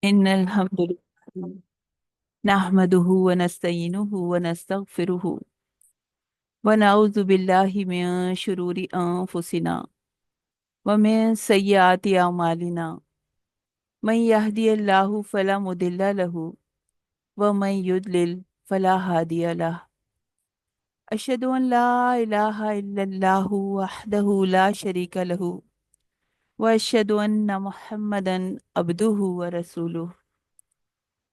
إن الحمد لله نحمده ونستعينه ونستغفره ونعوذ بالله من شرور أنفسنا ومن سيئات أعمالنا من يهدي الله فلا مضل له ومن يضلل فلا هادي له أشهد أن لا إله إلا الله وحده لا شريك له وأشهد أن محمدا عبده ورسوله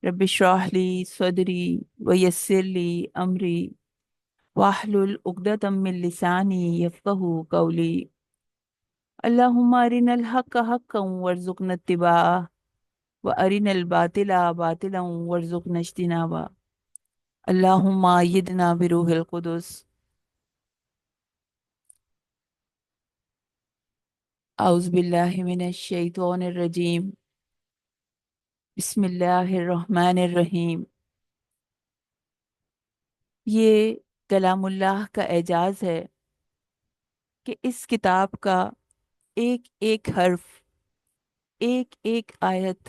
رب اشرح لي صدري ويسر لي أمري واحلل عقدة من لساني يفقه قولي اللهم أرنا الحق حقا وارزقنا اتباعه وأرنا الباطل باطلا وارزقنا اجتنابه اللهم أيدنا بروح القدس أعوذ بالله من الشيطان الرجيم بسم الله الرحمن الرحیم. یہ کلام اللہ کا اعجاز ہے کہ اس کتاب کا ایک ایک حرف، ایک ایک آیت،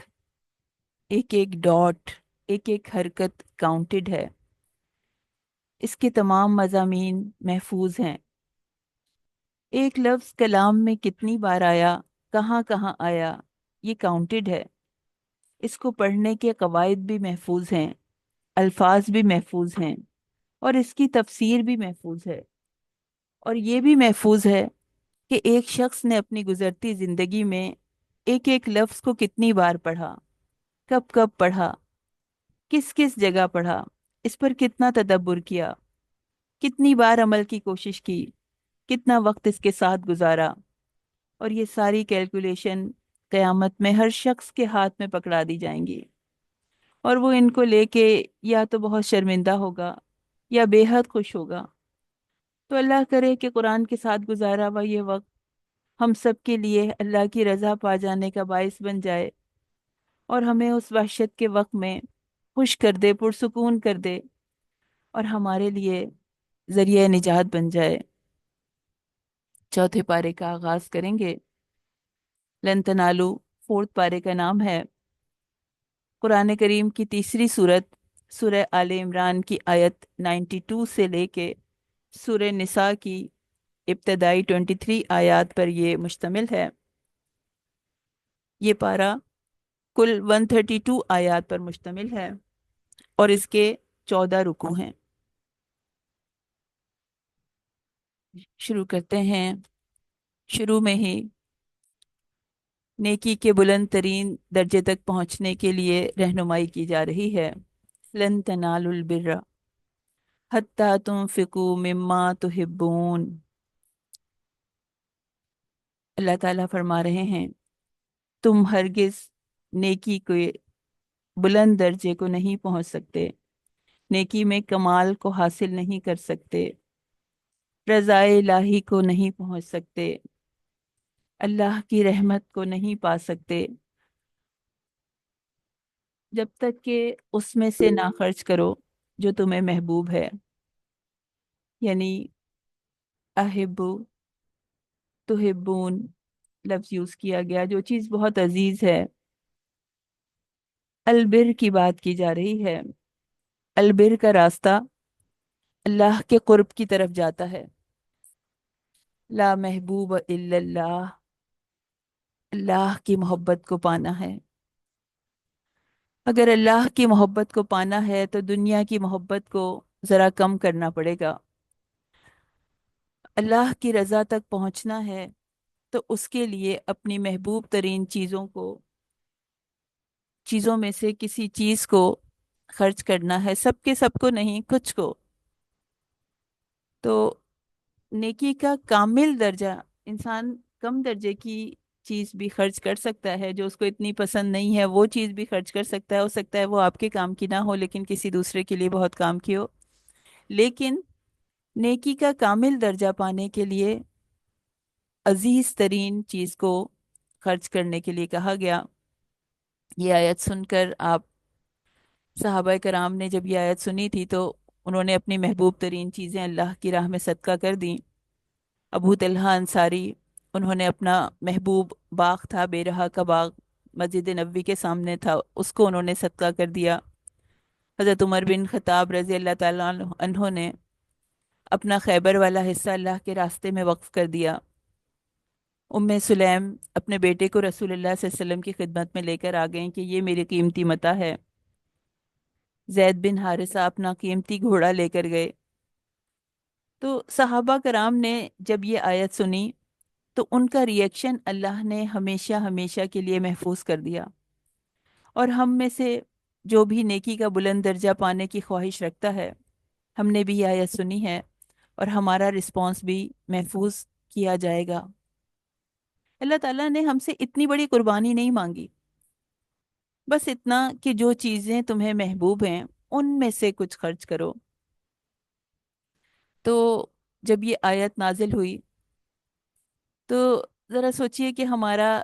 ایک ایک ڈاٹ، ایک ایک حرکت کاؤنٹڈ ہے. اس کے تمام مضامین محفوظ ہیں. ایک لفظ کلام میں کتنی بار آیا، کہاں کہاں آیا، یہ کاؤنٹڈ ہے. اس کو پڑھنے کے قواعد بھی محفوظ ہیں، الفاظ بھی محفوظ ہیں، اور اس کی تفسیر بھی محفوظ ہے. اور یہ بھی محفوظ ہے کہ ایک شخص نے اپنی گزرتی زندگی میں ایک ایک لفظ کو کتنی بار پڑھا، کب کب پڑھا، کس کس جگہ پڑھا، اس پر کتنا تدبر کیا، کتنی بار عمل کی کوشش کی، کتنا وقت اس کے ساتھ گزارا. اور یہ ساری کیلکولیشن قیامت میں ہر شخص کے ہاتھ میں پکڑا دی جائیں گی، اور وہ ان کو لے کے یا تو بہت شرمندہ ہوگا یا بے حد خوش ہوگا. تو اللہ کرے کہ قرآن کے ساتھ گزارا ہوا یہ وقت ہم سب کے لیے اللہ کی رضا پا جانے کا باعث بن جائے، اور ہمیں اس وحشت کے وقت میں خوش کر دے، پرسکون کر دے، اور ہمارے لیے ذریعہ نجات بن جائے. چوتھے پارے کا آغاز کریں گے. لن تنالو فورتھ پارے کا نام ہے. قرآن کریم کی تیسری صورت سورہ آل عمران کی آیت 92 سے لے کے سورہ نساء کی ابتدائی 23 آیات پر یہ مشتمل ہے. یہ پارہ کل 132 آیات پر مشتمل ہے اور اس کے 14 رکوع ہیں. شروع کرتے ہیں. شروع میں ہی نیکی کے بلند ترین درجے تک پہنچنے کے لیے رہنمائی کی جا رہی ہے. لن تنالوا البر حتی تنفقوا مما تحبون. اللہ تعالیٰ فرما رہے ہیں تم ہرگز نیکی کے بلند درجے کو نہیں پہنچ سکتے، نیکی میں کمال کو حاصل نہیں کر سکتے، رضا الہی کو نہیں پہنچ سکتے، اللہ کی رحمت کو نہیں پا سکتے جب تک کہ اس میں سے نہ خرچ کرو جو تمہیں محبوب ہے. یعنی احبو تحبون لفظ یوز کیا گیا، جو چیز بہت عزیز ہے. البر کی بات کی جا رہی ہے. البر کا راستہ اللہ کے قرب کی طرف جاتا ہے. لا محبوب الا اللہ، اللہ کی محبت کو پانا ہے. اگر اللہ کی محبت کو پانا ہے تو دنیا کی محبت کو ذرا کم کرنا پڑے گا. اللہ کی رضا تک پہنچنا ہے تو اس کے لیے اپنی محبوب ترین چیزوں میں سے کسی چیز کو خرچ کرنا ہے. سب کے سب کو نہیں، کچھ کو. تو نیکی کا کامل درجہ، انسان کم درجے کی چیز بھی خرچ کر سکتا ہے جو اس کو اتنی پسند نہیں ہے، وہ چیز بھی خرچ کر سکتا ہے. ہو سکتا ہے وہ آپ کے کام کی نہ ہو لیکن کسی دوسرے کے لیے بہت کام کی ہو. لیکن نیکی کا کامل درجہ پانے کے لیے عزیز ترین چیز کو خرچ کرنے کے لیے کہا گیا. یہ آیت سن کر صحابہ کرام نے جب یہ آیت سنی تھی تو انہوں نے اپنی محبوب ترین چیزیں اللہ کی راہ میں صدقہ کر دیں. ابو طلحہ انصاری، انہوں نے اپنا محبوب باغ تھا، بے رہا کا باغ، مسجد نبوی کے سامنے تھا اس کو انہوں نے صدقہ کر دیا۔ حضرت عمر بن خطاب رضی اللہ تعالیٰ عنہ نے اپنا خیبر والا حصہ اللہ کے راستے میں وقف کر دیا۔ ام سلیم اپنے بیٹے کو رسول اللہ صلی اللہ علیہ وسلم کی خدمت میں لے کر آ گئیں کہ یہ میری قیمتی متاع ہے۔ زید بن حارثہ اپنا قیمتی گھوڑا لے کر گئے۔ تو صحابہ کرام نے جب یہ آیت سنی تو ان کا ریئیکشن اللہ نے ہمیشہ ہمیشہ کے لیے محفوظ کر دیا، اور ہم میں سے جو بھی نیکی کا بلند درجہ پانے کی خواہش رکھتا ہے، ہم نے بھی یہ آیت سنی ہے اور ہمارا رسپانس بھی محفوظ کیا جائے گا۔ اللہ تعالیٰ نے ہم سے اتنی بڑی قربانی نہیں مانگی، بس اتنا کہ جو چیزیں تمہیں محبوب ہیں ان میں سے کچھ خرچ کرو۔ تو جب یہ آیت نازل ہوئی تو ذرا سوچئے کہ ہمارا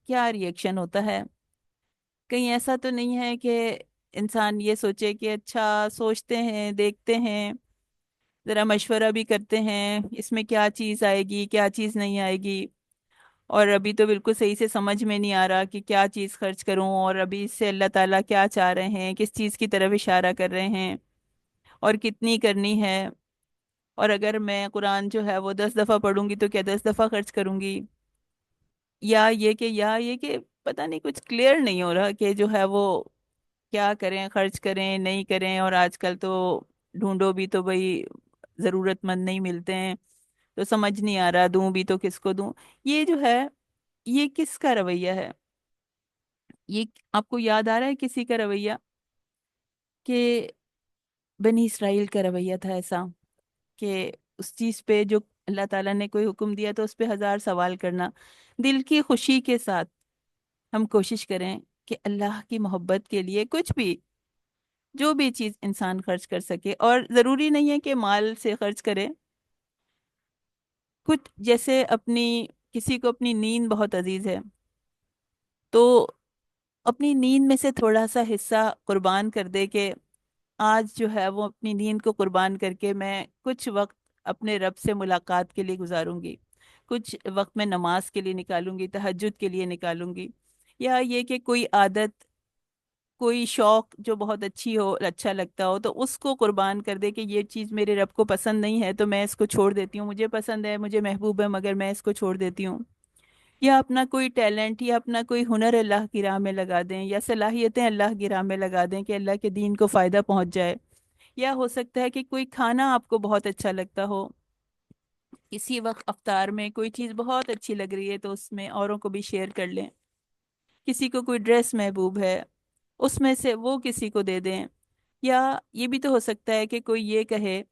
کیا ریئیکشن ہوتا ہے۔ کہیں ایسا تو نہیں ہے کہ انسان یہ سوچے کہ اچھا سوچتے ہیں، دیکھتے ہیں، ذرا مشورہ بھی کرتے ہیں اس میں کیا چیز آئے گی کیا چیز نہیں آئے گی، اور ابھی تو بالکل صحیح سے سمجھ میں نہیں آ رہا کہ کیا چیز خرچ کروں، اور ابھی اس سے اللہ تعالیٰ کیا چاہ رہے ہیں، کس چیز کی طرف اشارہ کر رہے ہیں، اور کتنی کرنی ہے، اور اگر میں قرآن جو ہے وہ 10 دفعہ پڑھوں گی تو کیا 10 دفعہ خرچ کروں گی، یا یہ کہ پتہ نہیں کچھ کلیئر نہیں ہو رہا کہ جو ہے وہ کیا کریں، خرچ کریں نہیں کریں، اور آج کل تو ڈھونڈو بھی تو بھئی ضرورت مند نہیں ملتے ہیں، تو سمجھ نہیں آ رہا دوں بھی تو کس کو دوں۔ یہ جو ہے یہ کس کا رویہ ہے؟ یہ آپ کو یاد آ رہا ہے کسی کا رویہ؟ کہ بنی اسرائیل کا رویہ تھا ایسا کہ اس چیز پہ جو اللہ تعالیٰ نے کوئی حکم دیا تو اس پہ 1000 سوال کرنا۔ دل کی خوشی کے ساتھ ہم کوشش کریں کہ اللہ کی محبت کے لیے کچھ بھی، جو بھی چیز انسان خرچ کر سکے، اور ضروری نہیں ہے کہ مال سے خرچ کرے، کچھ جیسے اپنی، کسی کو اپنی نیند بہت عزیز ہے تو اپنی نیند میں سے تھوڑا سا حصہ قربان کر دے کہ آج جو ہے وہ اپنی نیند کو قربان کر کے میں کچھ وقت اپنے رب سے ملاقات کے لیے گزاروں گی، کچھ وقت میں نماز کے لیے نکالوں گی، تہجد کے لیے نکالوں گی، یا یہ کہ کوئی عادت، کوئی شوق جو بہت اچھی ہو، اچھا لگتا ہو، تو اس کو قربان کر دے کہ یہ چیز میرے رب کو پسند نہیں ہے تو میں اس کو چھوڑ دیتی ہوں، مجھے پسند ہے، مجھے محبوب ہے، مگر میں اس کو چھوڑ دیتی ہوں۔ یا اپنا کوئی ٹیلنٹ یا اپنا کوئی ہنر اللہ کی راہ میں لگا دیں، یا صلاحیتیں اللہ کی راہ میں لگا دیں کہ اللہ کے دین کو فائدہ پہنچ جائے۔ یا ہو سکتا ہے کہ کوئی کھانا آپ کو بہت اچھا لگتا ہو، اسی وقت افطار میں کوئی چیز بہت اچھی لگ رہی ہے تو اس میں اوروں کو بھی شیئر کر لیں۔ کسی کو کوئی ڈریس محبوب ہے، اس میں سے وہ کسی کو دے دیں۔ یا یہ بھی تو ہو سکتا ہے کہ کوئی یہ کہے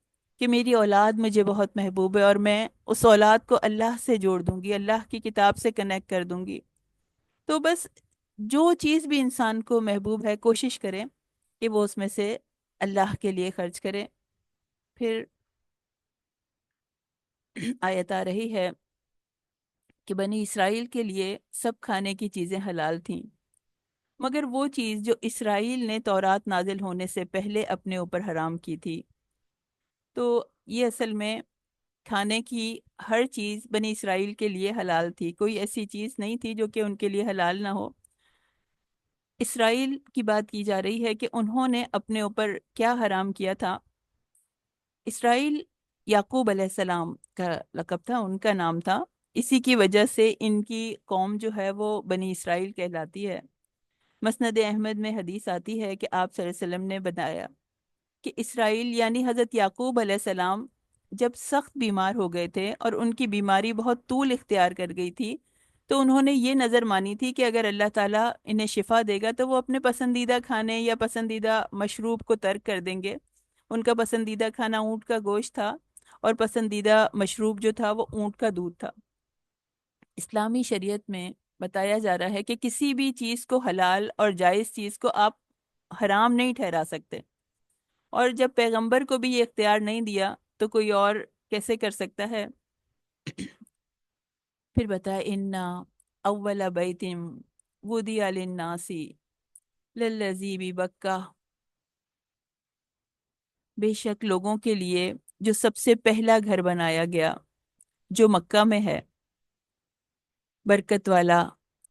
کہ میری اولاد مجھے بہت محبوب ہے اور میں اس اولاد کو اللہ سے جوڑ دوں گی، اللہ کی کتاب سے کنیکٹ کر دوں گی۔ تو بس جو چیز بھی انسان کو محبوب ہے کوشش کریں کہ وہ اس میں سے اللہ کے لیے خرچ کرے۔ پھر آیت آ رہی ہے کہ بنی اسرائیل کے لیے سب کھانے کی چیزیں حلال تھیں، مگر وہ چیز جو اسرائیل نے تورات نازل ہونے سے پہلے اپنے اوپر حرام کی تھی۔ تو یہ اصل میں کھانے کی ہر چیز بنی اسرائیل کے لیے حلال تھی، کوئی ایسی چیز نہیں تھی جو کہ ان کے لیے حلال نہ ہو۔ اسرائیل کی بات کی جا رہی ہے کہ انہوں نے اپنے اوپر کیا حرام کیا تھا۔ اسرائیل یعقوب علیہ السلام کا لقب تھا، ان کا نام تھا، اسی کی وجہ سے ان کی قوم جو ہے وہ بنی اسرائیل کہلاتی ہے۔ مسند احمد میں حدیث آتی ہے کہ آپ صلی اللہ علیہ وسلم نے بتایا کہ اسرائیل یعنی حضرت یعقوب علیہ السلام جب سخت بیمار ہو گئے تھے اور ان کی بیماری بہت طول اختیار کر گئی تھی، تو انہوں نے یہ نظر مانی تھی کہ اگر اللہ تعالیٰ انہیں شفا دے گا تو وہ اپنے پسندیدہ کھانے یا پسندیدہ مشروب کو ترک کر دیں گے۔ ان کا پسندیدہ کھانا اونٹ کا گوشت تھا اور پسندیدہ مشروب جو تھا وہ اونٹ کا دودھ تھا۔ اسلامی شریعت میں بتایا جا رہا ہے کہ کسی بھی چیز کو حلال اور جائز چیز کو آپ حرام نہیں ٹھہرا سکتے، اور جب پیغمبر کو بھی یہ اختیار نہیں دیا تو کوئی اور کیسے کر سکتا ہے؟ پھر بتایا انا اول بیت وضع للناس للذی ببکہ، بے شک لوگوں کے لیے جو سب سے پہلا گھر بنایا گیا جو مکہ میں ہے، برکت والا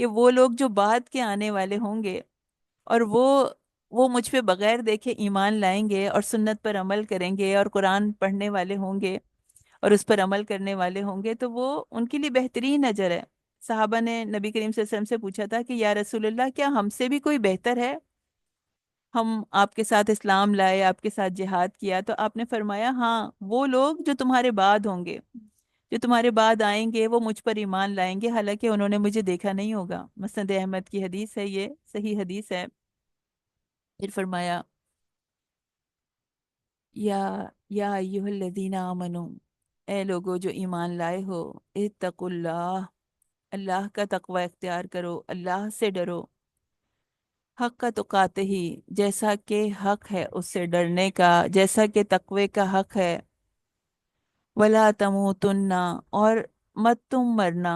کہ وہ لوگ جو بعد کے آنے والے ہوں گے، اور وہ مجھ پہ بغیر دیکھے ایمان لائیں گے اور سنت پر عمل کریں گے اور قرآن پڑھنے والے ہوں گے اور اس پر عمل کرنے والے ہوں گے، تو وہ ان کے لیے بہترین اجر ہے۔ صحابہ نے نبی کریم صلی اللہ علیہ وسلم سے پوچھا تھا کہ یا رسول اللہ، کیا ہم سے بھی کوئی بہتر ہے؟ ہم آپ کے ساتھ اسلام لائے، آپ کے ساتھ جہاد کیا، تو آپ نے فرمایا ہاں، وہ لوگ جو تمہارے بعد ہوں گے، جو تمہارے بعد آئیں گے، وہ مجھ پر ایمان لائیں گے حالانکہ انہوں نے مجھے دیکھا نہیں ہوگا۔ مسند احمد کی حدیث ہے، یہ صحیح حدیث ہے۔ پھر فرمایا یا یا ایھا الذین آمنو، اے لوگو جو ایمان لائے ہو، اتقوا اللہ، اللہ کا تقوی اختیار کرو، اللہ سے ڈرو، حق کا تقاتے ہی، جیسا کہ حق ہے اس سے ڈرنے کا، جیسا کہ تقوی کا حق ہے۔ ولا تموتن، اور مت تم مرنا،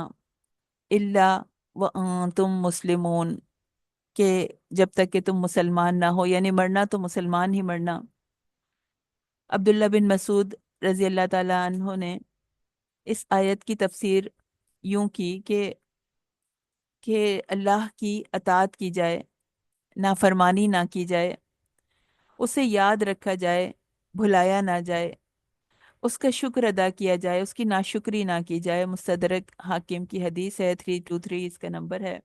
الا وانتم مسلمون، کہ جب تک کہ تم مسلمان نہ ہو، یعنی مرنا تو مسلمان ہی مرنا۔ عبداللہ بن مسعود رضی اللہ تعالی عنہ نے اس آیت کی تفسیر یوں کی کہ اللہ کی اطاعت کی جائے، نافرمانی نہ کی جائے، اسے یاد رکھا جائے، بھلایا نہ جائے، اس کا شکر ادا کیا جائے، اس کی ناشکری نہ کی جائے۔ مستدرک حاکم کی حدیث ہے، 323 اس کا نمبر ہے۔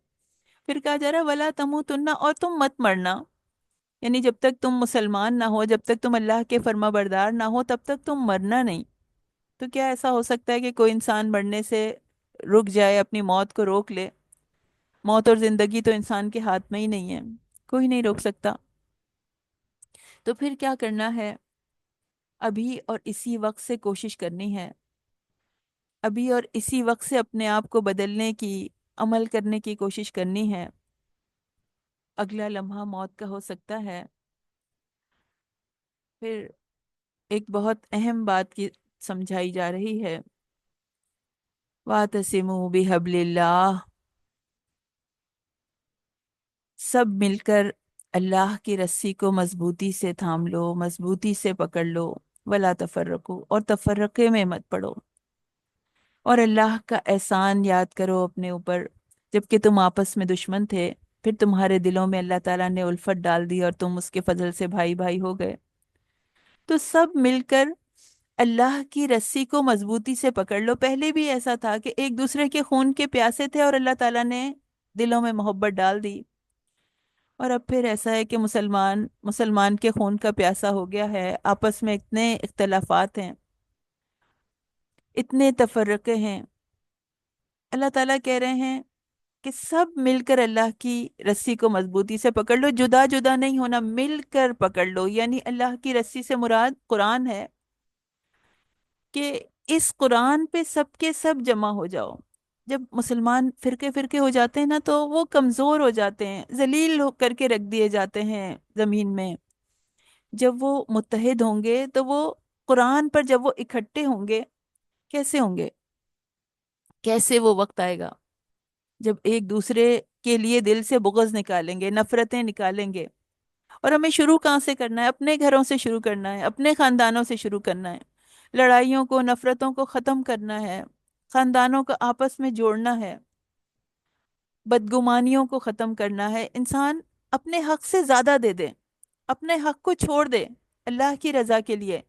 پھر کہا جا رہا ہے ولا تموتن، اور تم مت مرنا، یعنی جب تک تم مسلمان نہ ہو، جب تک تم اللہ کے فرما بردار نہ ہو، تب تک تم مرنا نہیں۔ تو کیا ایسا ہو سکتا ہے کہ کوئی انسان مرنے سے رک جائے، اپنی موت کو روک لے؟ موت اور زندگی تو انسان کے ہاتھ میں ہی نہیں ہے، کوئی نہیں روک سکتا۔ تو پھر کیا کرنا ہے؟ ابھی اور اسی وقت سے کوشش کرنی ہے، ابھی اور اسی وقت سے اپنے آپ کو بدلنے کی، عمل کرنے کی کوشش کرنی ہے۔ اگلا لمحہ موت کا ہو سکتا ہے۔ پھر ایک بہت اہم بات کی سمجھائی جا رہی ہے، وَاعْتَصِمُوا بِحَبْلِ اللَّهِ، سب مل کر اللہ کی رسی کو مضبوطی سے تھام لو، مضبوطی سے پکڑ لو، ولا تفرقو، اور تفرقے میں مت پڑو، اور اللہ کا احسان یاد کرو اپنے اوپر، جبکہ تم آپس میں دشمن تھے، پھر تمہارے دلوں میں اللہ تعالیٰ نے الفت ڈال دی اور تم اس کے فضل سے بھائی بھائی ہو گئے۔ تو سب مل کر اللہ کی رسی کو مضبوطی سے پکڑ لو۔ پہلے بھی ایسا تھا کہ ایک دوسرے کے خون کے پیاسے تھے اور اللہ تعالیٰ نے دلوں میں محبت ڈال دی، اور اب پھر ایسا ہے کہ مسلمان مسلمان کے خون کا پیاسا ہو گیا ہے، آپس میں اتنے اختلافات ہیں، اتنے تفرقے ہیں۔ اللہ تعالیٰ کہہ رہے ہیں کہ سب مل کر اللہ کی رسی کو مضبوطی سے پکڑ لو، جدا جدا نہیں ہونا، مل کر پکڑ لو، یعنی اللہ کی رسی سے مراد قرآن ہے، کہ اس قرآن پہ سب کے سب جمع ہو جاؤ۔ جب مسلمان فرقے فرقے ہو جاتے ہیں نا، تو وہ کمزور ہو جاتے ہیں، ذلیل ہو کر کے رکھ دیے جاتے ہیں زمین میں۔ جب وہ متحد ہوں گے تو وہ قرآن پر، جب وہ اکٹھے ہوں گے، کیسے ہوں گے؟ کیسے وہ وقت آئے گا جب ایک دوسرے کے لیے دل سے بغض نکالیں گے، نفرتیں نکالیں گے؟ اور ہمیں شروع کہاں سے کرنا ہے؟ اپنے گھروں سے شروع کرنا ہے، اپنے خاندانوں سے شروع کرنا ہے، لڑائیوں کو، نفرتوں کو ختم کرنا ہے، خاندانوں کو آپس میں جوڑنا ہے، بدگمانیوں کو ختم کرنا ہے۔ انسان اپنے حق سے زیادہ دے دے، اپنے حق کو چھوڑ دے اللہ کی رضا کے لیے،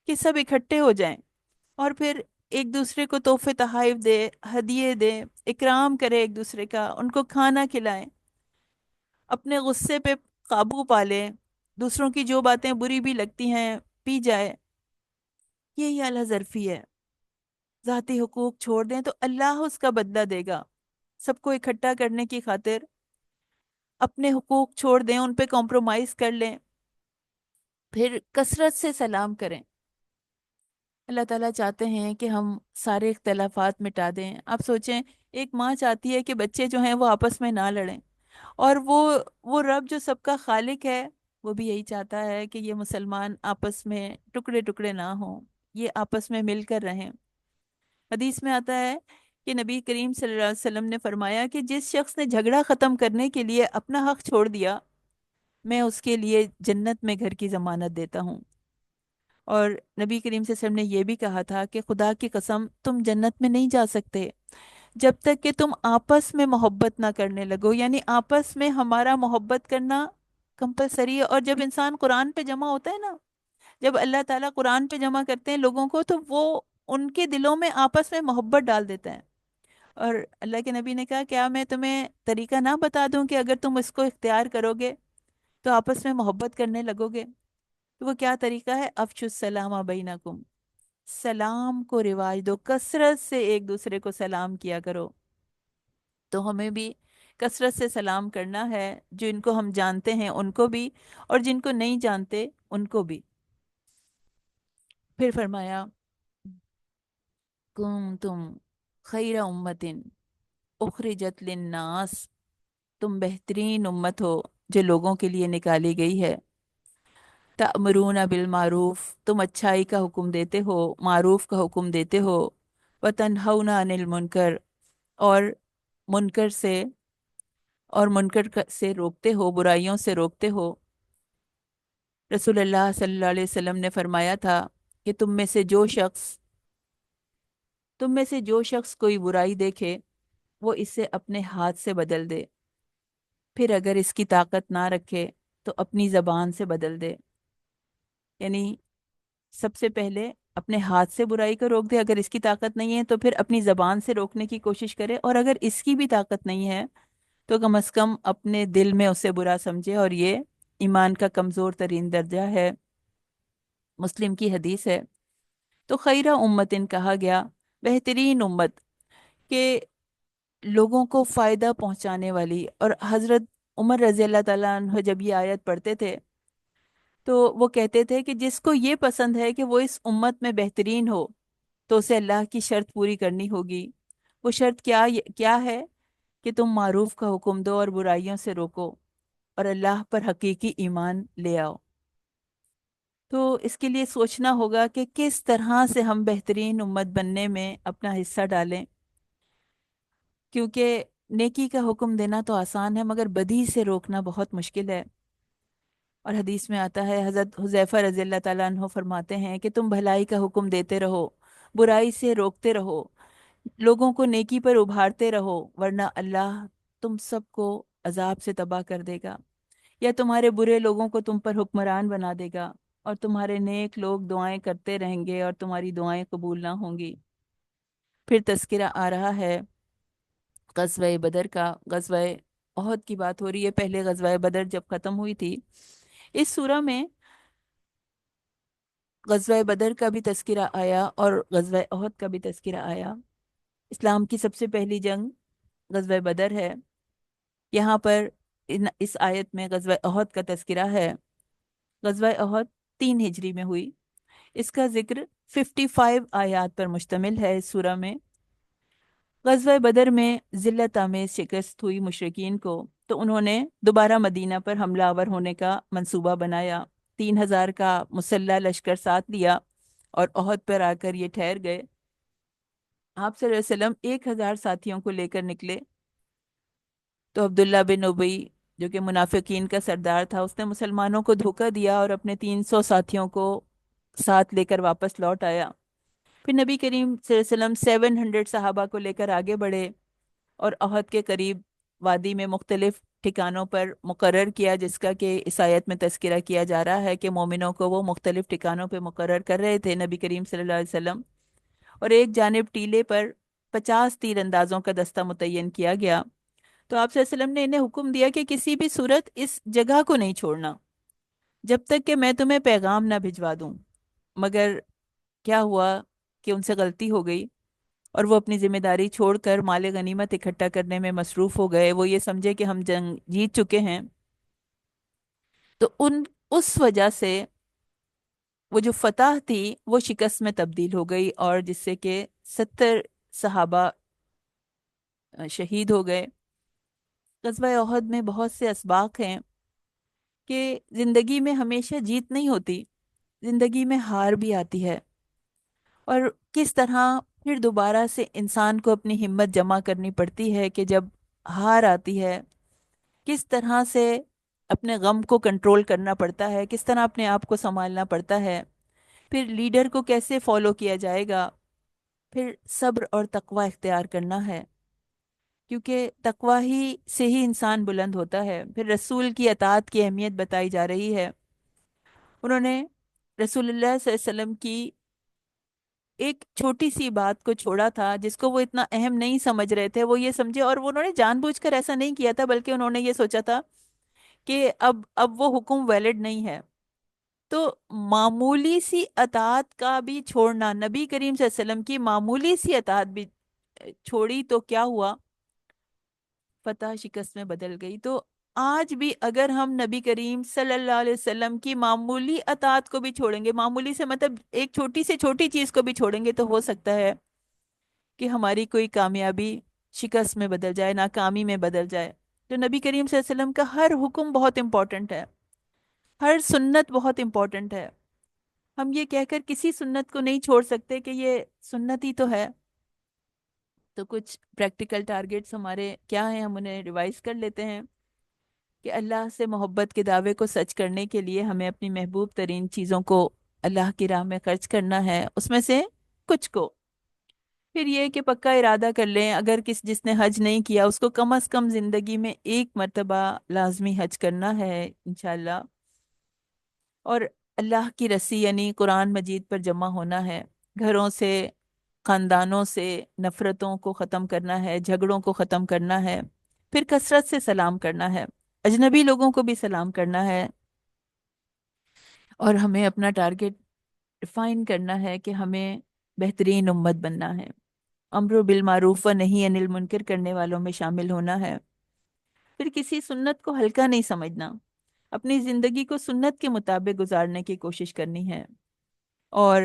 کہ سب اکٹھے ہو جائیں، اور پھر ایک دوسرے کو تحفے تحائف دے، ہدیے دے، اکرام کرے ایک دوسرے کا، ان کو کھانا کھلائیں، اپنے غصے پہ قابو پا لیں، دوسروں کی جو باتیں بری بھی لگتی ہیں پی جائے۔ یہی اعلیٰ ظرفی ہے۔ ذاتی حقوق چھوڑ دیں تو اللہ اس کا بدلہ دے گا۔ سب کو اکٹھا کرنے کی خاطر اپنے حقوق چھوڑ دیں، ان پہ کمپرومائز کر لیں، پھر کثرت سے سلام کریں۔ اللہ تعالیٰ چاہتے ہیں کہ ہم سارے اختلافات مٹا دیں۔ آپ سوچیں، ایک ماں چاہتی ہے کہ بچے جو ہیں وہ آپس میں نہ لڑیں، اور وہ رب جو سب کا خالق ہے، وہ بھی یہی چاہتا ہے کہ یہ مسلمان آپس میں ٹکڑے ٹکڑے نہ ہوں، یہ آپس میں مل کر رہیں۔ حدیث میں آتا ہے کہ نبی کریم صلی اللہ علیہ وسلم نے فرمایا کہ جس شخص نے جھگڑا ختم کرنے کے لیے اپنا حق چھوڑ دیا، میں اس کے لیے جنت میں گھر کی ضمانت دیتا ہوں۔ اور نبی کریم صلی اللہ علیہ وسلم نے یہ بھی کہا تھا کہ خدا کی قسم، تم جنت میں نہیں جا سکتے جب تک کہ تم آپس میں محبت نہ کرنے لگو، یعنی آپس میں ہمارا محبت کرنا کمپلسری ہے۔ اور جب انسان قرآن پہ جمع ہوتا ہے نا، جب اللہ تعالیٰ قرآن پہ جمع کرتے ہیں لوگوں کو، تو وہ ان کے دلوں میں آپس میں محبت ڈال دیتا ہے۔ اور اللہ کے نبی نے کہا کیا میں تمہیں طریقہ نہ بتا دوں کہ اگر تم اس کو اختیار کرو گے تو آپس میں محبت کرنے لگو گے؟ تو وہ کیا طریقہ ہے؟ افشوا السلام بینکم، سلام کو رواج دو، کثرت سے ایک دوسرے کو سلام کیا کرو۔ تو ہمیں بھی کثرت سے سلام کرنا ہے، جن کو ہم جانتے ہیں ان کو بھی، اور جن کو نہیں جانتے ان کو بھی۔ پھر فرمایا کنتم خیر امت اخرجت للناس، تم بہترین امت ہو جو لوگوں کے لیے نکالی گئی ہے۔ تأمرون بالمعروف، تم اچھائی کا حکم دیتے ہو، معروف کا حکم دیتے ہو۔ وتنہون عن المنکر، اور منکر سے سے روکتے ہو، برائیوں سے روکتے ہو۔ رسول اللہ صلی اللہ علیہ وسلم نے فرمایا تھا کہ تم میں سے جو شخص کوئی برائی دیکھے وہ اسے اپنے ہاتھ سے بدل دے، پھر اگر اس کی طاقت نہ رکھے تو اپنی زبان سے بدل دے۔ یعنی سب سے پہلے اپنے ہاتھ سے برائی کو روک دے، اگر اس کی طاقت نہیں ہے تو پھر اپنی زبان سے روکنے کی کوشش کرے، اور اگر اس کی بھی طاقت نہیں ہے تو کم از کم اپنے دل میں اسے برا سمجھے، اور یہ ایمان کا کمزور ترین درجہ ہے۔ مسلم کی حدیث ہے۔ تو خیرہ امتن کہا گیا، بہترین امت، کہ لوگوں کو فائدہ پہنچانے والی۔ اور حضرت عمر رضی اللہ تعالیٰ عنہ جب یہ آیت پڑھتے تھے تو وہ کہتے تھے کہ جس کو یہ پسند ہے کہ وہ اس امت میں بہترین ہو تو اسے اللہ کی شرط پوری کرنی ہوگی۔ وہ شرط کیا ہے؟ کہ تم معروف کا حکم دو اور برائیوں سے روکو، اور اللہ پر حقیقی ایمان لے آؤ۔ تو اس کے لیے سوچنا ہوگا کہ کس طرح سے ہم بہترین امت بننے میں اپنا حصہ ڈالیں، کیونکہ نیکی کا حکم دینا تو آسان ہے مگر بدی سے روکنا بہت مشکل ہے۔ اور حدیث میں آتا ہے، حضرت حذیفہ رضی اللہ تعالیٰ عنہ فرماتے ہیں کہ تم بھلائی کا حکم دیتے رہو، برائی سے روکتے رہو، لوگوں کو نیکی پر ابھارتے رہو، ورنہ اللہ تم سب کو عذاب سے تباہ کر دے گا، یا تمہارے برے لوگوں کو تم پر حکمران بنا دے گا، اور تمہارے نیک لوگ دعائیں کرتے رہیں گے اور تمہاری دعائیں قبول نہ ہوں گی۔ پھر تذکرہ آ رہا ہے غزوہ بدر کا، غزوہ احد کی بات ہو رہی ہے۔ پہلے غزوہ بدر جب ختم ہوئی تھی، اس سورہ میں غزوہ بدر کا بھی تذکرہ آیا اور غزوہ احد کا بھی تذکرہ آیا۔ اسلام کی سب سے پہلی جنگ غزوہ بدر ہے۔ یہاں پر اس آیت میں غزوہ احد کا تذکرہ ہے۔ غزوہ احد 3 ہجری میں ہوئی۔ اس کا ذکر 55 آیات پر مشتمل ہے اس سورہ میں۔ غزوہ بدر میں ذلت آمیز شکست ہوئی مشرکین کو، تو انہوں نے دوبارہ مدینہ پر حملہ آور ہونے کا منصوبہ بنایا۔ 3,000 کا مسلح لشکر ساتھ لیا اور احد پر آ کر یہ ٹھہر گئے۔ آپ صلی اللہ علیہ وسلم 1,000 ساتھیوں کو لے کر نکلے، تو عبداللہ بن ابی جو کہ منافقین کا سردار تھا، اس نے مسلمانوں کو دھوکہ دیا اور اپنے 300 ساتھیوں کو ساتھ لے کر واپس لوٹ آیا۔ پھر نبی کریم صلی اللہ علیہ وسلم 700 صحابہ کو لے کر آگے بڑھے، اور احد کے قریب وادی میں مختلف ٹھکانوں پر مقرر کیا، جس کا کہ اس آیت میں تذکرہ کیا جا رہا ہے کہ مومنوں کو وہ مختلف ٹھکانوں پہ مقرر کر رہے تھے نبی کریم صلی اللہ علیہ وسلم۔ اور ایک جانب ٹیلے پر 50 تیر اندازوں کا دستہ متعین کیا گیا۔ تو آپ صلی اللہ علیہ وسلم نے انہیں حکم دیا کہ کسی بھی صورت اس جگہ کو نہیں چھوڑنا جب تک کہ میں تمہیں پیغام نہ بھجوا دوں۔ مگر کیا ہوا کہ ان سے غلطی ہو گئی، اور وہ اپنی ذمہ داری چھوڑ کر مال غنیمت اکٹھا کرنے میں مصروف ہو گئے۔ وہ یہ سمجھے کہ ہم جنگ جیت چکے ہیں، تو اس وجہ سے وہ جو فتح تھی وہ شکست میں تبدیل ہو گئی، اور جس سے کہ 70 صحابہ شہید ہو گئے۔ غزوہ احد میں بہت سے اسباق ہیں کہ زندگی میں ہمیشہ جیت نہیں ہوتی، زندگی میں ہار بھی آتی ہے، اور کس طرح پھر دوبارہ سے انسان کو اپنی ہمت جمع کرنی پڑتی ہے کہ جب ہار آتی ہے کس طرح سے اپنے غم کو کنٹرول کرنا پڑتا ہے، کس طرح اپنے آپ کو سنبھالنا پڑتا ہے، پھر لیڈر کو کیسے فالو کیا جائے گا، پھر صبر اور تقوی اختیار کرنا ہے۔ کیونکہ تقوی ہی سے ہی انسان بلند ہوتا ہے۔ پھر رسول کی اطاعت کی اہمیت بتائی جا رہی ہے۔ انہوں نے رسول اللہ صلی اللہ علیہ وسلم کی ایک چھوٹی سی بات کو چھوڑا تھا جس کو وہ اتنا اہم نہیں سمجھ رہے تھے، وہ یہ سمجھے، اور وہ انہوں نے جان بوجھ کر ایسا نہیں کیا تھا، بلکہ انہوں نے یہ سوچا تھا کہ اب وہ حکم ویلڈ نہیں ہے۔ تو معمولی سی اطاعت کا بھی چھوڑنا، نبی کریم صلی اللہ علیہ وسلم کی معمولی سی اطاعت بھی چھوڑی تو کیا ہوا؟ فتح شکست میں بدل گئی۔ تو آج بھی اگر ہم نبی کریم صلی اللہ علیہ وسلم کی معمولی اطاعت کو بھی چھوڑیں گے، معمولی سے مطلب ایک چھوٹی سے چھوٹی چیز کو بھی چھوڑیں گے، تو ہو سکتا ہے کہ ہماری کوئی کامیابی شکست میں بدل جائے، ناکامی میں بدل جائے۔ تو نبی کریم صلی اللہ علیہ وسلم کا ہر حکم بہت امپورٹنٹ ہے، ہر سنت بہت امپورٹنٹ ہے۔ ہم یہ کہہ کر کسی سنت کو نہیں چھوڑ سکتے کہ یہ سنت ہی تو ہے۔ تو کچھ پریکٹیکل ٹارگیٹس ہمارے کیا ہیں، ہم انہیں ریوائز کر لیتے ہیں کہ اللہ سے محبت کے دعوے کو سچ کرنے کے لیے ہمیں اپنی محبوب ترین چیزوں کو اللہ کی راہ میں خرچ کرنا ہے، اس میں سے کچھ کو۔ پھر یہ کہ پکا ارادہ کر لیں، اگر جس نے حج نہیں کیا اس کو کم از کم زندگی میں ایک مرتبہ لازمی حج کرنا ہے انشاءاللہ۔ اور اللہ کی رسی یعنی قرآن مجید پر جمع ہونا ہے، گھروں سے، خاندانوں سے نفرتوں کو ختم کرنا ہے، جھگڑوں کو ختم کرنا ہے، پھر کثرت سے سلام کرنا ہے، اجنبی لوگوں کو بھی سلام کرنا ہے، اور ہمیں اپنا ٹارگٹ ڈیفائن کرنا ہے کہ ہمیں بہترین امت بننا ہے، امر بالمعروف و نہی عن المنکر کرنے والوں میں شامل ہونا ہے۔ پھر کسی سنت کو ہلکا نہیں سمجھنا، اپنی زندگی کو سنت کے مطابق گزارنے کی کوشش کرنی ہے، اور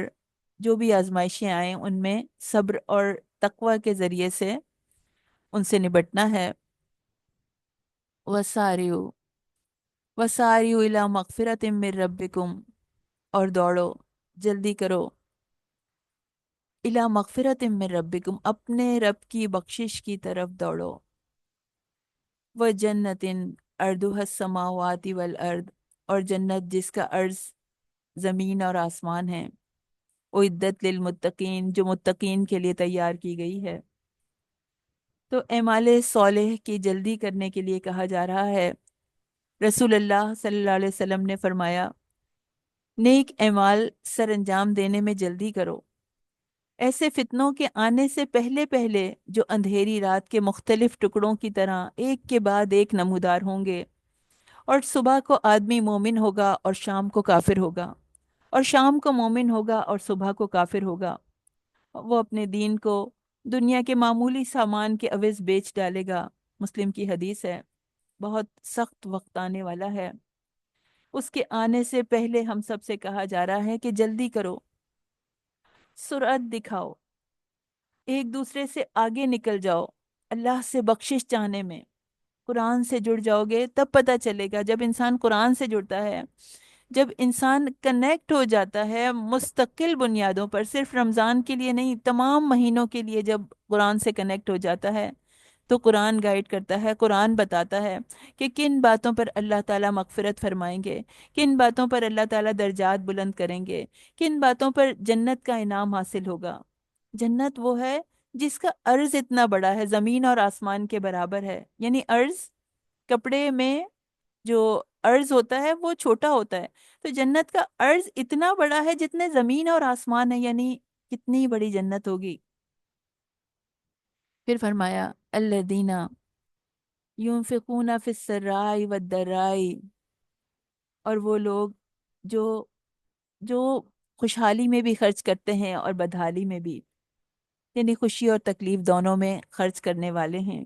جو بھی آزمائشیں آئیں ان میں صبر اور تقوی کے ذریعے سے ان سے نبٹنا ہے۔ وساریو وساریو الی مغفرت من ربکم، اور دوڑو، جلدی کرو، الی مغفرت من ربکم، اپنے رب کی بخشش کی طرف دوڑو، و جنت ارضها السماوات والارض، اور جنت جس کا عرض زمین اور آسمان ہے، اعدت للمتقین، جو متقین کے لیے تیار کی گئی ہے۔ تو اعمال صالح کی جلدی کرنے کے لیے کہا جا رہا ہے۔ رسول اللہ صلی اللہ علیہ وسلم نے فرمایا، نیک اعمال سر انجام دینے میں جلدی کرو، ایسے فتنوں کے آنے سے پہلے پہلے جو اندھیری رات کے مختلف ٹکڑوں کی طرح ایک کے بعد ایک نمودار ہوں گے، اور صبح کو آدمی مومن ہوگا اور شام کو کافر ہوگا، اور شام کو مومن ہوگا اور صبح کو کافر ہوگا۔ وہ اپنے دین کو دنیا کے معمولی سامان کے عوض بیچ ڈالے گا۔ مسلم کی حدیث ہے۔ بہت سخت وقت آنے والا ہے، اس کے آنے سے پہلے ہم سب سے کہا جا رہا ہے کہ جلدی کرو، سرعت دکھاؤ، ایک دوسرے سے آگے نکل جاؤ، اللہ سے بخشش چاہنے میں۔ قرآن سے جڑ جاؤ گے تب پتہ چلے گا، جب انسان قرآن سے جڑتا ہے، جب انسان کنیکٹ ہو جاتا ہے مستقل بنیادوں پر، صرف رمضان کے لیے نہیں، تمام مہینوں کے لیے جب قرآن سے کنیکٹ ہو جاتا ہے، تو قرآن گائیڈ کرتا ہے، قرآن بتاتا ہے کہ کن باتوں پر اللہ تعالیٰ مغفرت فرمائیں گے، کن باتوں پر اللہ تعالیٰ درجات بلند کریں گے، کن باتوں پر جنت کا انعام حاصل ہوگا۔ جنت وہ ہے جس کا عرض اتنا بڑا ہے، زمین اور آسمان کے برابر ہے، یعنی عرض، کپڑے میں جو عرض ہوتا ہے وہ چھوٹا ہوتا ہے، تو جنت کا عرض اتنا بڑا ہے جتنے زمین اور آسمان ہے، یعنی کتنی بڑی جنت ہوگی۔ پھر فرمایا الذین ينفقون فی السراء والضراء، اور وہ لوگ جو جو خوشحالی میں بھی خرچ کرتے ہیں اور بدحالی میں بھی، یعنی خوشی اور تکلیف دونوں میں خرچ کرنے والے ہیں۔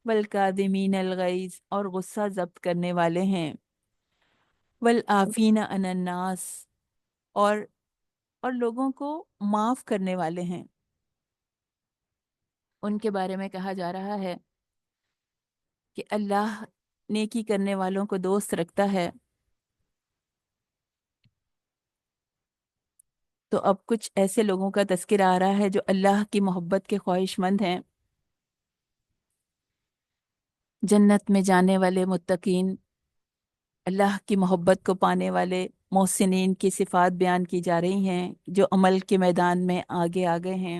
والکاظمین الغیظ، اور غصہ ضبط کرنے والے ہیں۔ والعافین عن الناس، اور اور لوگوں کو معاف کرنے والے ہیں۔ ان کے بارے میں کہا جا رہا ہے کہ اللہ نیکی کرنے والوں کو دوست رکھتا ہے۔ تو اب کچھ ایسے لوگوں کا تذکرہ آ رہا ہے جو اللہ کی محبت کے خواہش مند ہیں، جنت میں جانے والے متقین، اللہ کی محبت کو پانے والے محسنین کی صفات بیان کی جا رہی ہیں، جو عمل کے میدان میں آگے آگے ہیں۔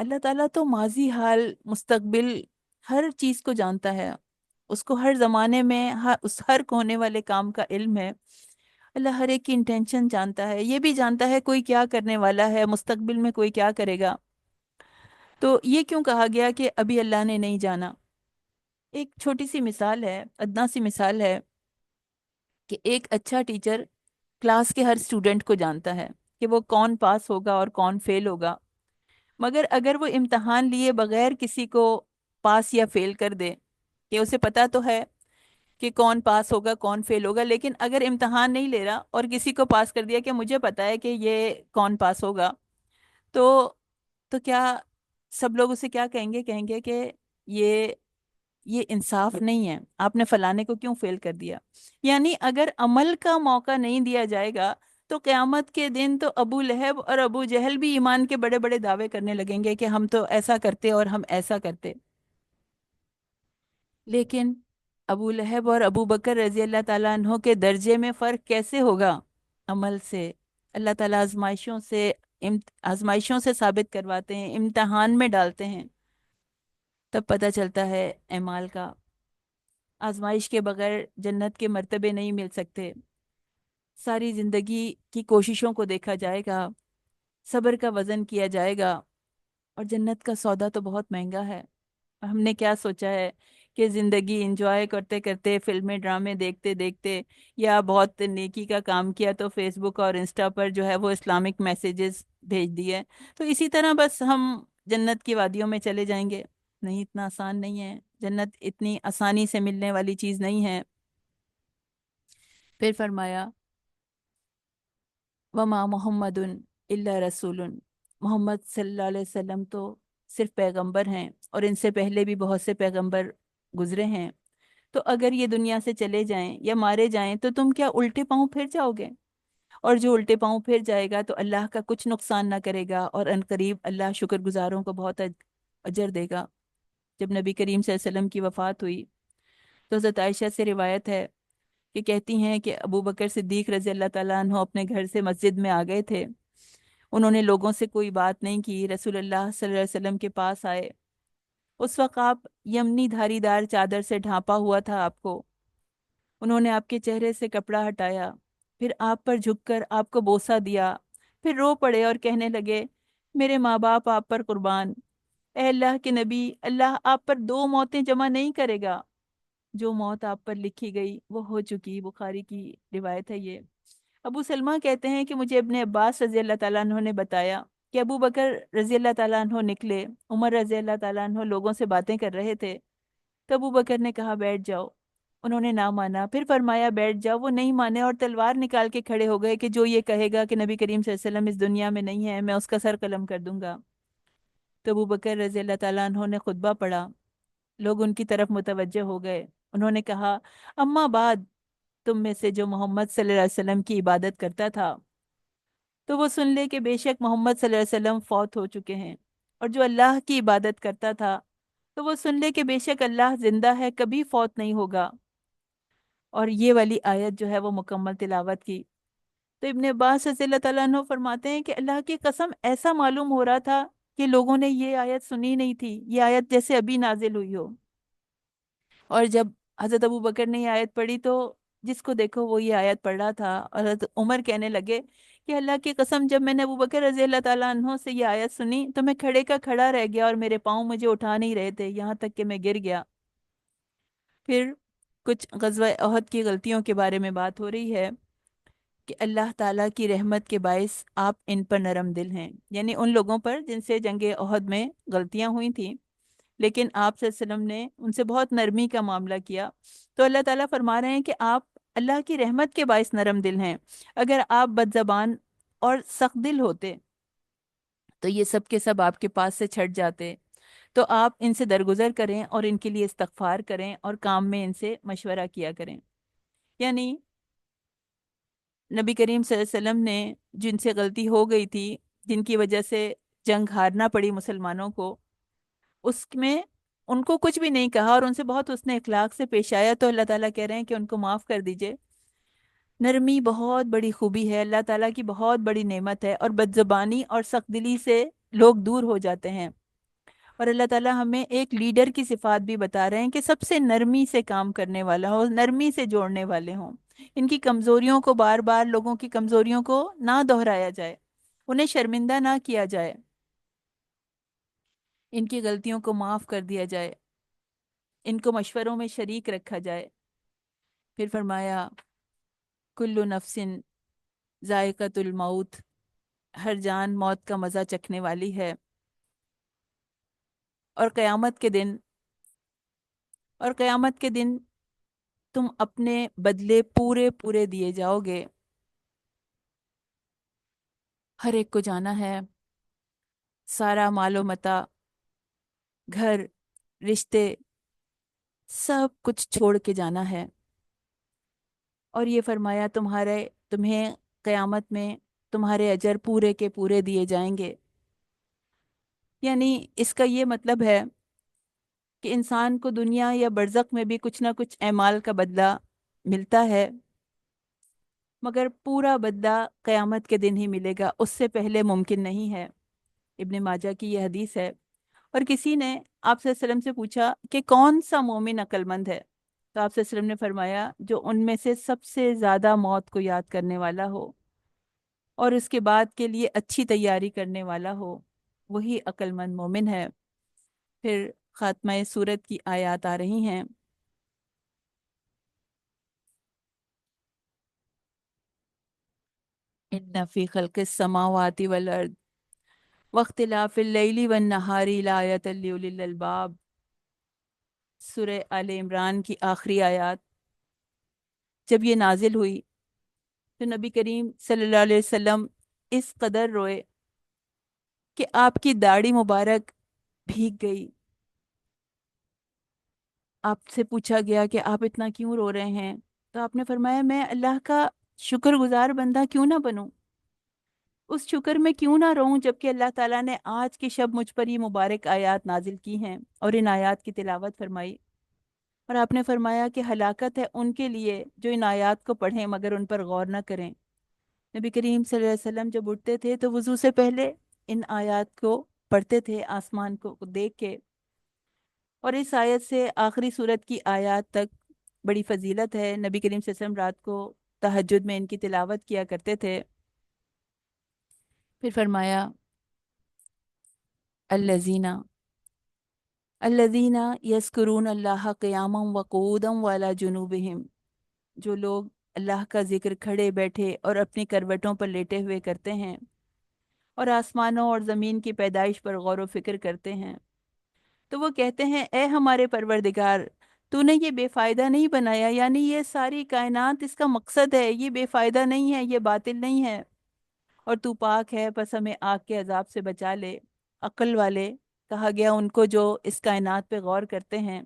اللہ تعالیٰ تو ماضی حال مستقبل ہر چیز کو جانتا ہے، اس کو ہر زمانے میں اس ہر ہونے والے کام کا علم ہے۔ اللہ ہر ایک کی انٹینشن جانتا ہے، یہ بھی جانتا ہے کوئی کیا کرنے والا ہے، مستقبل میں کوئی کیا کرے گا۔ تو یہ کیوں کہا گیا کہ ابھی اللہ نے نہیں جانا؟ ایک چھوٹی سی مثال ہے، ادنا سی مثال ہے کہ ایک اچھا ٹیچر کلاس کے ہر اسٹوڈنٹ کو جانتا ہے کہ وہ کون پاس ہوگا اور کون فیل ہوگا، مگر اگر وہ امتحان لیے بغیر کسی کو پاس یا فیل کر دے، کہ اسے پتا تو ہے کہ کون پاس ہوگا کون فیل ہوگا، لیکن اگر امتحان نہیں لے رہا اور کسی کو پاس کر دیا کہ مجھے پتا ہے کہ یہ کون پاس ہوگا، تو کیا سب لوگ اسے کیا کہیں گے؟ کہیں گے کہ یہ یہ انصاف نہیں ہے، آپ نے فلانے کو کیوں فیل کر دیا؟ یعنی اگر عمل کا موقع نہیں دیا جائے گا تو قیامت کے دن تو ابو لہب اور ابو جہل بھی ایمان کے بڑے بڑے دعوے کرنے لگیں گے کہ ہم تو ایسا کرتے اور ہم ایسا کرتے۔ لیکن ابو لہب اور ابو بکر رضی اللہ تعالیٰ عنہ کے درجے میں فرق کیسے ہوگا؟ عمل سے۔ اللہ تعالیٰ آزمائشوں سے ثابت کرواتے ہیں، امتحان میں ڈالتے ہیں، تب پتہ چلتا ہے اعمال کا۔ آزمائش کے بغیر جنت کے مرتبے نہیں مل سکتے۔ ساری زندگی کی کوششوں کو دیکھا جائے گا، صبر کا وزن کیا جائے گا، اور جنت کا سودا تو بہت مہنگا ہے۔ ہم نے کیا سوچا ہے کہ زندگی انجوائے کرتے کرتے، فلمیں ڈرامے دیکھتے دیکھتے، یا بہت نیکی کا کام کیا تو فیس بک اور انسٹا پر جو ہے وہ اسلامک میسیجز بھیج دیے، تو اسی طرح بس ہم جنت کی وادیوں میں چلے جائیں گے؟ نہیں، اتنا آسان نہیں ہے، جنت اتنی آسانی سے ملنے والی چیز نہیں ہے۔ پھر فرمایا وما محمد الا رسول، محمد صلی اللہ علیہ وسلم تو صرف پیغمبر ہیں، اور ان سے پہلے بھی بہت سے پیغمبر گزرے ہیں، تو اگر یہ دنیا سے چلے جائیں یا مارے جائیں تو تم کیا الٹے پاؤں پھر جاؤ گے؟ اور جو الٹے پاؤں پھر جائے گا تو اللہ کا کچھ نقصان نہ کرے گا، اور ان قریب اللہ شکر گزاروں کو بہت اجر دے گا۔ جب نبی کریم صلی اللہ علیہ وسلم کی وفات ہوئی تو حضرت عائشہ سے روایت ہے کہ کہتی ہیں کہ ابو بکر صدیق رضی اللہ تعالیٰ عنہ اپنے گھر سے مسجد میں آ گئے تھے، انہوں نے لوگوں سے کوئی بات نہیں کی، رسول اللہ صلی اللہ علیہ وسلم کے پاس آئے۔ اس وقت آپ یمنی دھاری دار چادر سے ڈھانپا ہوا تھا آپ کو، انہوں نے آپ کے چہرے سے کپڑا ہٹایا، پھر آپ پر جھک کر آپ کو بوسہ دیا، پھر رو پڑے اور کہنے لگے میرے ماں باپ آپ پر قربان، اے اللہ کے نبی، اللہ آپ پر دو موتیں جمع نہیں کرے گا، جو موت آپ پر لکھی گئی وہ ہو چکی۔ بخاری کی روایت ہے یہ۔ ابو سلمہ کہتے ہیں کہ مجھے ابن عباس رضی اللہ تعالیٰ عنہ نے بتایا کہ ابو بکر رضی اللہ تعالیٰ عنہ نکلے، عمر رضی اللہ تعالیٰ عنہ لوگوں سے باتیں کر رہے تھے، تو ابو بکر نے کہا بیٹھ جاؤ، انہوں نے نہ مانا، پھر فرمایا بیٹھ جاؤ، وہ نہیں مانے اور تلوار نکال کے کھڑے ہو گئے کہ جو یہ کہے گا کہ نبی کریم صلی اللہ علیہ وسلم اس دنیا میں نہیں ہے، میں اس کا سر قلم کر دوں گا۔ تو ابو بکر رضی اللہ تعالیٰ عنہ نے خطبہ پڑھا، لوگ ان کی طرف متوجہ ہو گئے، انہوں نے کہا اما بعد، تم میں سے جو محمد صلی اللہ علیہ وسلم کی عبادت کرتا تھا تو وہ سن لے کہ بے شک محمد صلی اللہ علیہ وسلم فوت ہو چکے ہیں، اور جو اللہ کی عبادت کرتا تھا تو وہ سن لے کہ بے شک اللہ زندہ ہے، کبھی فوت نہیں ہوگا۔ اور یہ والی آیت جو ہے وہ مکمل تلاوت کی۔ تو ابن عباس رضی اللہ تعالیٰ عنہ فرماتے ہیں کہ اللہ کی قسم ایسا معلوم ہو رہا تھا کہ لوگوں نے یہ آیت سنی نہیں تھی، یہ آیت جیسے ابھی نازل ہوئی ہو۔ اور جب حضرت ابو بکر نے یہ آیت پڑھی تو جس کو دیکھو وہ یہ آیت پڑھ رہا تھا، اور حضرت عمر کہنے لگے کہ اللہ کی قسم جب میں نے ابو بکر رضی اللہ تعالیٰ عنہ سے یہ آیت سنی تو میں کھڑے کا کھڑا رہ گیا، اور میرے پاؤں مجھے اٹھا نہیں رہے تھے، یہاں تک کہ میں گر گیا۔ پھر کچھ غزوہ احد کی غلطیوں کے بارے میں بات ہو رہی ہے کہ اللہ تعالیٰ کی رحمت کے باعث آپ ان پر نرم دل ہیں، یعنی ان لوگوں پر جن سے جنگ احد میں غلطیاں ہوئی تھیں، لیکن آپ صلی اللہ علیہ وسلم نے ان سے بہت نرمی کا معاملہ کیا۔ تو اللہ تعالیٰ فرما رہے ہیں کہ آپ اللہ کی رحمت کے باعث نرم دل ہیں، اگر آپ بد زبان اور سخت دل ہوتے تو یہ سب کے سب آپ کے پاس سے چھٹ جاتے، تو آپ ان سے درگزر کریں اور ان کے لیے استغفار کریں اور کام میں ان سے مشورہ کیا کریں۔ یعنی نبی کریم صلی اللہ علیہ وسلم نے جن سے غلطی ہو گئی تھی، جن کی وجہ سے جنگ ہارنا پڑی مسلمانوں کو، اس میں ان کو کچھ بھی نہیں کہا اور ان سے بہت حسن اخلاق سے پیش آیا، تو اللہ تعالیٰ کہہ رہے ہیں کہ ان کو معاف کر دیجئے۔ نرمی بہت بڑی خوبی ہے، اللہ تعالیٰ کی بہت بڑی نعمت ہے، اور بد زبانی اور سخت دلی سے لوگ دور ہو جاتے ہیں۔ اور اللہ تعالیٰ ہمیں ایک لیڈر کی صفات بھی بتا رہے ہیں کہ سب سے نرمی سے کام کرنے والا ہو، نرمی سے جوڑنے والے ہوں، ان کی کمزوریوں کو بار بار، لوگوں کی کمزوریوں کو نہ دہرایا جائے، انہیں شرمندہ نہ کیا جائے، ان کی غلطیوں کو معاف کر دیا جائے، ان کو مشوروں میں شریک رکھا جائے۔ پھر فرمایا کل نفس ذائقۃ الموت، ہر جان موت کا مزہ چکھنے والی ہے، اور قیامت کے دن تم اپنے بدلے پورے پورے دیے جاؤ گے۔ ہر ایک کو جانا ہے، سارا مال و متاع، گھر، رشتے، سب کچھ چھوڑ کے جانا ہے۔ اور یہ فرمایا تمہیں قیامت میں تمہارے اجر پورے کے پورے دیے جائیں گے۔ یعنی اس کا یہ مطلب ہے کہ انسان کو دنیا یا برزخ میں بھی کچھ نہ کچھ اعمال کا بدلہ ملتا ہے، مگر پورا بدلہ قیامت کے دن ہی ملے گا، اس سے پہلے ممکن نہیں ہے۔ ابن ماجہ کی یہ حدیث ہے۔ اور کسی نے آپ صلی اللہ علیہ وسلم سے پوچھا کہ کون سا مومن عقل مند ہے؟ تو آپ صلی اللہ علیہ وسلم نے فرمایا جو ان میں سے سب سے زیادہ موت کو یاد کرنے والا ہو اور اس کے بعد کے لیے اچھی تیاری کرنے والا ہو، وہی عقل مند مومن ہے۔ پھر خاتمہ سورت کی آیات آ رہی ہیں۔ ان فی خلق السماوات والارض واختلاف اللیل والنہار لآیۃ لأولی الالباب، سورہ آل عمران کی آخری آیات جب یہ نازل ہوئی تو نبی کریم صلی اللہ علیہ وسلم اس قدر روئے کہ آپ کی داڑھی مبارک بھیگ گئی۔ آپ سے پوچھا گیا کہ آپ اتنا کیوں رو رہے ہیں؟ تو آپ نے فرمایا میں اللہ کا شکر گزار بندہ کیوں نہ بنوں، اس شکر میں کیوں نہ رہوں، جبکہ اللہ تعالیٰ نے آج کی شب مجھ پر یہ مبارک آیات نازل کی ہیں اور ان آیات کی تلاوت فرمائی۔ اور آپ نے فرمایا کہ ہلاکت ہے ان کے لیے جو ان آیات کو پڑھیں مگر ان پر غور نہ کریں۔ نبی کریم صلی اللہ علیہ وسلم جب اٹھتے تھے تو وضو سے پہلے ان آیات کو پڑھتے تھے، آسمان کو دیکھ کے۔ اور اس آیت سے آخری صورت کی آیات تک بڑی فضیلت ہے۔ نبی کریم صلی اللہ علیہ وسلم رات کو تہجد میں ان کی تلاوت کیا کرتے تھے۔ پھر فرمایا الذین الذین یذکرون اللہ قیاما وقعودا وعلی جنوبہم، جو لوگ اللہ کا ذکر کھڑے بیٹھے اور اپنی کروٹوں پر لیٹے ہوئے کرتے ہیں، اور آسمانوں اور زمین کی پیدائش پر غور و فکر کرتے ہیں، تو وہ کہتے ہیں اے ہمارے پروردگار، تو نے یہ بے فائدہ نہیں بنایا، یعنی یہ ساری کائنات اس کا مقصد ہے، یہ بے فائدہ نہیں ہے، یہ باطل نہیں ہے، اور تو پاک ہے، بس ہمیں آگ کے عذاب سے بچا لے۔ عقل والے کہا گیا ان کو جو اس کائنات پہ غور کرتے ہیں،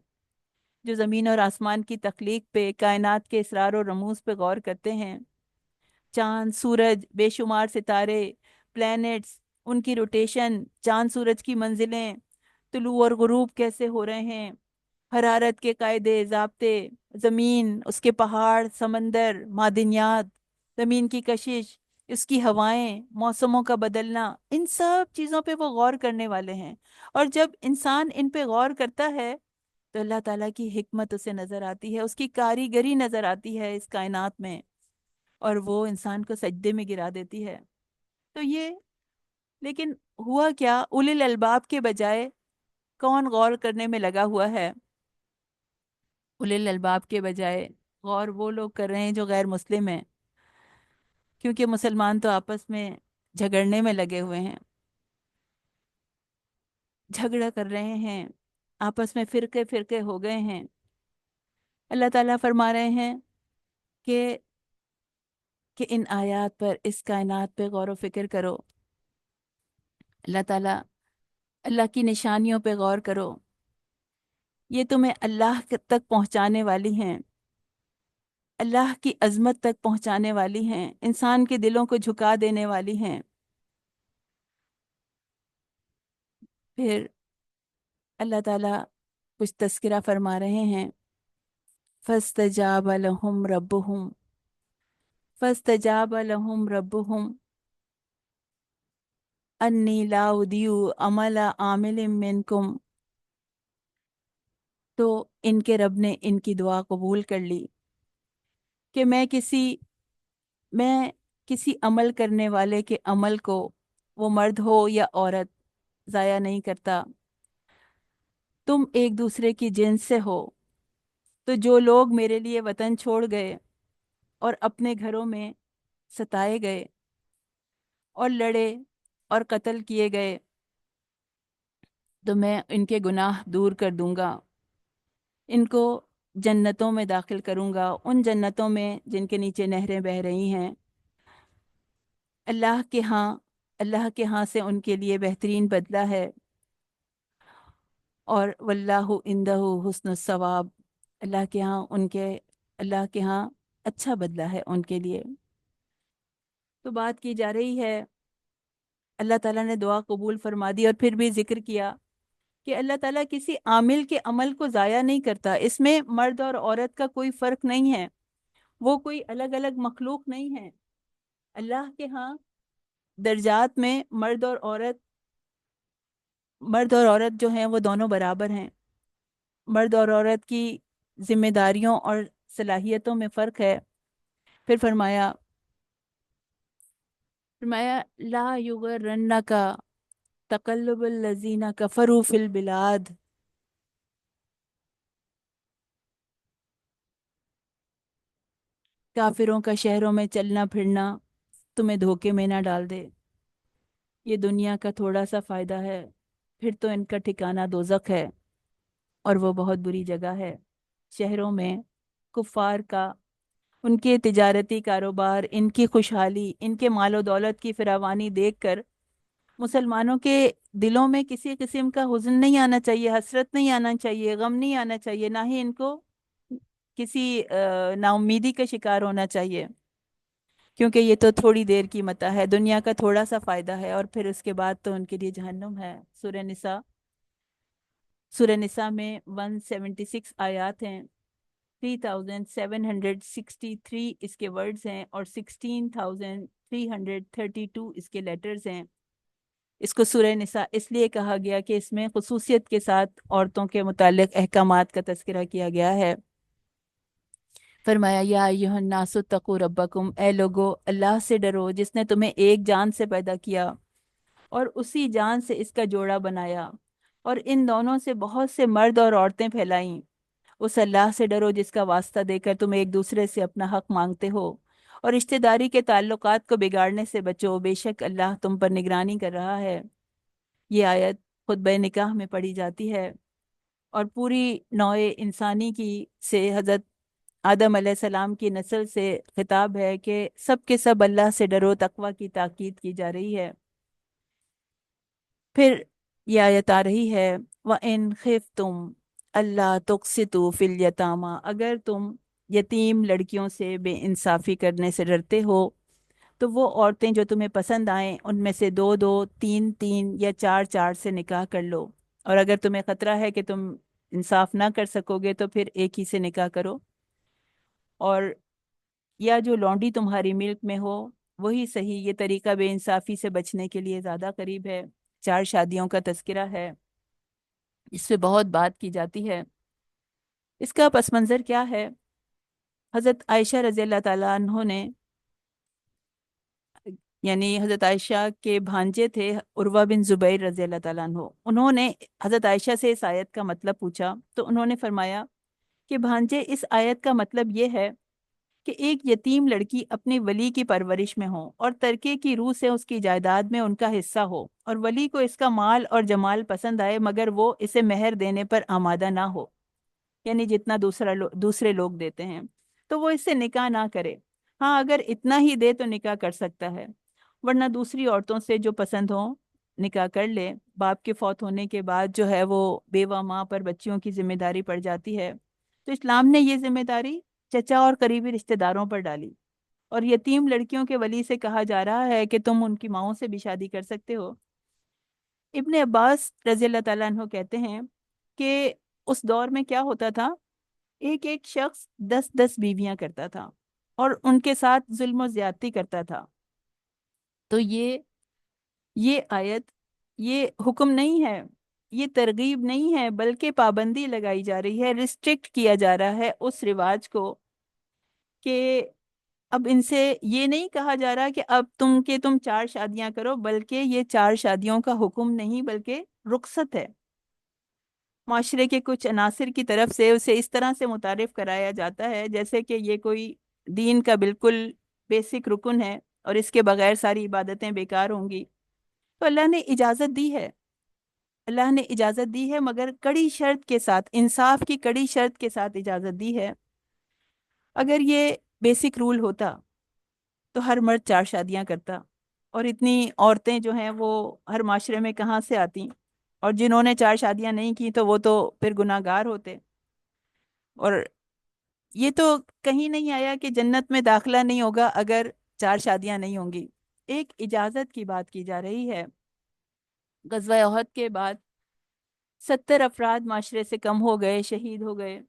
جو زمین اور آسمان کی تخلیق پہ، کائنات کے اسرار و رموز پہ غور کرتے ہیں، چاند، سورج، بے شمار ستارے، پلینٹس، ان کی روٹیشن، چاند سورج کی منزلیں، طلوع اور غروب کیسے ہو رہے ہیں، حرارت کے قاعدے ضابطے، زمین، اس کے پہاڑ، سمندر، معدنیات، زمین کی کشش، اس کی ہوائیں، موسموں کا بدلنا، ان سب چیزوں پہ وہ غور کرنے والے ہیں۔ اور جب انسان ان پہ غور کرتا ہے تو اللہ تعالیٰ کی حکمت اسے نظر آتی ہے، اس کی کاریگری نظر آتی ہے اس کائنات میں، اور وہ انسان کو سجدے میں گرا دیتی ہے۔ تو یہ، لیکن ہوا کیا، اولی الالباب کے بجائے کون غور کرنے میں لگا ہوا ہے؟ اولی الالباب کے بجائے غور وہ لوگ کر رہے ہیں جو غیر مسلم ہیں، کیونکہ مسلمان تو آپس میں جھگڑنے میں لگے ہوئے ہیں، جھگڑا کر رہے ہیں، آپس میں فرقے فرقے ہو گئے ہیں۔ اللہ تعالیٰ فرما رہے ہیں کہ ان آیات پر، اس کائنات پہ غور و فکر کرو، اللہ تعالیٰ، اللہ کی نشانیوں پہ غور کرو، یہ تمہیں اللہ تک پہنچانے والی ہیں، اللہ کی عظمت تک پہنچانے والی ہیں، انسان کے دلوں کو جھکا دینے والی ہیں۔ پھر اللہ تعالیٰ کچھ تذکرہ فرما رہے ہیں، فَاسْتَجَابَ لَهُمْ رَبُّهُمْ فَاسْتَجَابَ لَهُمْ رَبُّهُمْ أَنِّي لَا أُضِيعُ عَمَلَ عَامِلٍ مِّنكُمْ تو ان کے رب نے ان کی دعا قبول کر لی کہ میں کسی عمل کرنے والے کے عمل کو، وہ مرد ہو یا عورت، ضائع نہیں کرتا۔ تم ایک دوسرے کی جنس سے ہو، تو جو لوگ میرے لیے وطن چھوڑ گئے اور اپنے گھروں میں ستائے گئے اور لڑے اور قتل کیے گئے، تو میں ان کے گناہ دور کر دوں گا، ان کو جنتوں میں داخل کروں گا، ان جنتوں میں جن کے نیچے نہریں بہہ رہی ہیں۔ اللہ کے ہاں اللہ کے ہاں سے ان کے لیے بہترین بدلہ ہے، اور واللہ عندہ حسن الثواب، اللہ کے ہاں اچھا بدلہ ہے ان کے لیے۔ تو بات کی جا رہی ہے، اللہ تعالیٰ نے دعا قبول فرما دی، اور پھر بھی ذکر کیا کہ اللہ تعالیٰ کسی عامل کے عمل کو ضائع نہیں کرتا۔ اس میں مرد اور عورت کا کوئی فرق نہیں ہے، وہ کوئی الگ الگ مخلوق نہیں ہے۔ اللہ کے ہاں درجات میں مرد اور عورت جو ہیں وہ دونوں برابر ہیں۔ مرد اور عورت کی ذمہ داریوں اور صلاحیتوں میں فرق ہے۔ پھر فرمایا لا یغرنک تقلب الذین کفروا فی البلاد، کافروں کا شہروں میں چلنا پھرنا تمہیں دھوکے میں نہ ڈال دے۔ یہ دنیا کا تھوڑا سا فائدہ ہے، پھر تو ان کا ٹھکانہ دوزخ ہے، اور وہ بہت بری جگہ ہے۔ شہروں میں کفار کا، ان کے تجارتی کاروبار، ان کی خوشحالی، ان کے مال و دولت کی فراوانی دیکھ کر مسلمانوں کے دلوں میں کسی قسم کا حزن نہیں آنا چاہیے، حسرت نہیں آنا چاہیے، غم نہیں آنا چاہیے، نہ ہی ان کو کسی نا امیدی کا شکار ہونا چاہیے، کیونکہ یہ تو تھوڑی دیر کی متاع ہے، دنیا کا تھوڑا سا فائدہ ہے، اور پھر اس کے بعد تو ان کے لیے جہنم ہے۔ سورہ نساء میں 176 آیات ہیں، 3763 اس کے ورڈز ہیں، اور 16,332 اس کے لیٹرز ہیں۔ اس کو سورہ نساء اس لیے کہا گیا کہ اس میں خصوصیت کے ساتھ عورتوں کے متعلق احکامات کا تذکرہ کیا گیا ہے۔ فرمایا یا ایھا الناس اتقوا ربکم، اے لوگو اللہ سے ڈرو جس نے تمہیں ایک جان سے پیدا کیا اور اسی جان سے اس کا جوڑا بنایا، اور ان دونوں سے بہت سے مرد اور عورتیں پھیلائیں۔ اس اللہ سے ڈرو جس کا واسطہ دے کر تم ایک دوسرے سے اپنا حق مانگتے ہو، اور رشتہ داری کے تعلقات کو بگاڑنے سے بچو، بے شک اللہ تم پر نگرانی کر رہا ہے۔ یہ آیت خطبہ نکاح میں پڑھی جاتی ہے، اور پوری نوع انسانی کی سے حضرت آدم علیہ السلام کی نسل سے خطاب ہے کہ سب کے سب اللہ سے ڈرو، تقوی کی تاکید کی جا رہی ہے۔ پھر یہ آیت آ رہی ہے وَإِنْ خِفْتُمْ أَلَّا تُقْسِطُوا فِي الْيَتَامَى، اگر تم یتیم لڑکیوں سے بے انصافی کرنے سے ڈرتے ہو تو وہ عورتیں جو تمہیں پسند آئیں ان میں سے دو دو، تین تین یا چار چار سے نکاح کر لو، اور اگر تمہیں خطرہ ہے کہ تم انصاف نہ کر سکو گے تو پھر ایک ہی سے نکاح کرو، اور یا جو لونڈی تمہاری ملک میں ہو وہی صحیح، یہ طریقہ بے انصافی سے بچنے کے لیے زیادہ قریب ہے۔ چار شادیوں کا تذکرہ ہے، اس پہ بہت بات کی جاتی ہے۔ اس کا پس منظر کیا ہے؟ حضرت عائشہ رضی اللہ تعالیٰ عنہ نے، یعنی حضرت عائشہ کے بھانجے تھے عروہ بن زبیر رضی اللہ تعالیٰ عنہ، انہوں نے حضرت عائشہ سے اس آیت کا مطلب پوچھا، تو انہوں نے فرمایا کہ بھانجے، اس آیت کا مطلب یہ ہے کہ ایک یتیم لڑکی اپنے ولی کی پرورش میں ہو اور ترکے کی روح سے اس کی جائیداد میں ان کا حصہ ہو، اور ولی کو اس کا مال اور جمال پسند آئے مگر وہ اسے مہر دینے پر آمادہ نہ ہو، یعنی جتنا دوسرے لوگ دیتے ہیں، تو وہ اس سے نکاح نہ کرے۔ ہاں اگر اتنا ہی دے تو نکاح کر سکتا ہے، ورنہ دوسری عورتوں سے جو پسند ہوں نکاح کر لے۔ باپ کے فوت ہونے کے بعد جو ہے وہ بیوہ ماں پر بچیوں کی ذمہ داری پڑ جاتی ہے، تو اسلام نے یہ ذمہ داری چچا اور قریبی رشتہ داروں پر ڈالی، اور یتیم لڑکیوں کے ولی سے کہا جا رہا ہے کہ تم ان کی ماؤں سے بھی شادی کر سکتے ہو۔ ابن عباس رضی اللہ تعالیٰ عنہ کہتے ہیں کہ اس دور میں کیا ہوتا تھا، ایک ایک شخص 10 بیویاں کرتا تھا اور ان کے ساتھ ظلم و زیادتی کرتا تھا۔ تو یہ آیت، یہ حکم نہیں ہے، یہ ترغیب نہیں ہے بلکہ پابندی لگائی جا رہی ہے، ریسٹرکٹ کیا جا رہا ہے اس رواج کو، کہ اب ان سے یہ نہیں کہا جا رہا کہ اب تم 4 شادیاں کرو، بلکہ یہ 4 شادیوں کا حکم نہیں بلکہ رخصت ہے۔ معاشرے کے کچھ عناصر کی طرف سے اسے اس طرح سے متعارف کرایا جاتا ہے جیسے کہ یہ کوئی دین کا بالکل بیسک رکن ہے اور اس کے بغیر ساری عبادتیں بیکار ہوں گی۔ تو اللہ نے اجازت دی ہے، اللہ نے اجازت دی ہے، مگر کڑی شرط کے ساتھ، انصاف کی کڑی شرط کے ساتھ اجازت دی ہے۔ اگر یہ بیسک رول ہوتا تو ہر مرد 4 شادیاں کرتا، اور اتنی عورتیں جو ہیں وہ ہر معاشرے میں کہاں سے آتی، اور جنہوں نے 4 شادیاں نہیں کی تو وہ تو پھر گناہ گار ہوتے۔ اور یہ تو کہیں نہیں آیا کہ جنت میں داخلہ نہیں ہوگا اگر 4 شادیاں نہیں ہوں گی، ایک اجازت کی بات کی جا رہی ہے۔ غزوہ احد کے بعد 70 افراد معاشرے سے کم ہو گئے، شہید ہو گئے،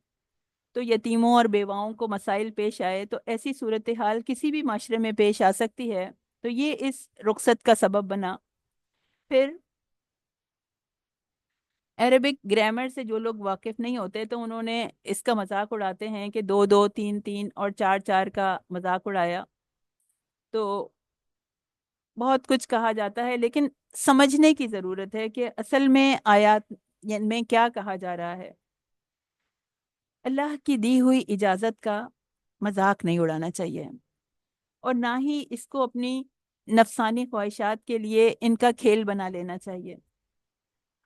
تو یتیموں اور بیواؤں کو مسائل پیش آئے، تو ایسی صورتحال کسی بھی معاشرے میں پیش آ سکتی ہے، تو یہ اس رخصت کا سبب بنا۔ پھر عربک گرامر سے جو لوگ واقف نہیں ہوتے تو انہوں نے اس کا مذاق اڑاتے ہیں کہ 2 2 3 3 اور 4 4 کا مذاق اڑایا، تو بہت کچھ کہا جاتا ہے، لیکن سمجھنے کی ضرورت ہے کہ اصل میں آیات میں کیا کہا جا رہا ہے۔ اللہ کی دی ہوئی اجازت کا مذاق نہیں اڑانا چاہیے، اور نہ ہی اس کو اپنی نفسانی خواہشات کے لیے ان کا کھیل بنا لینا چاہیے۔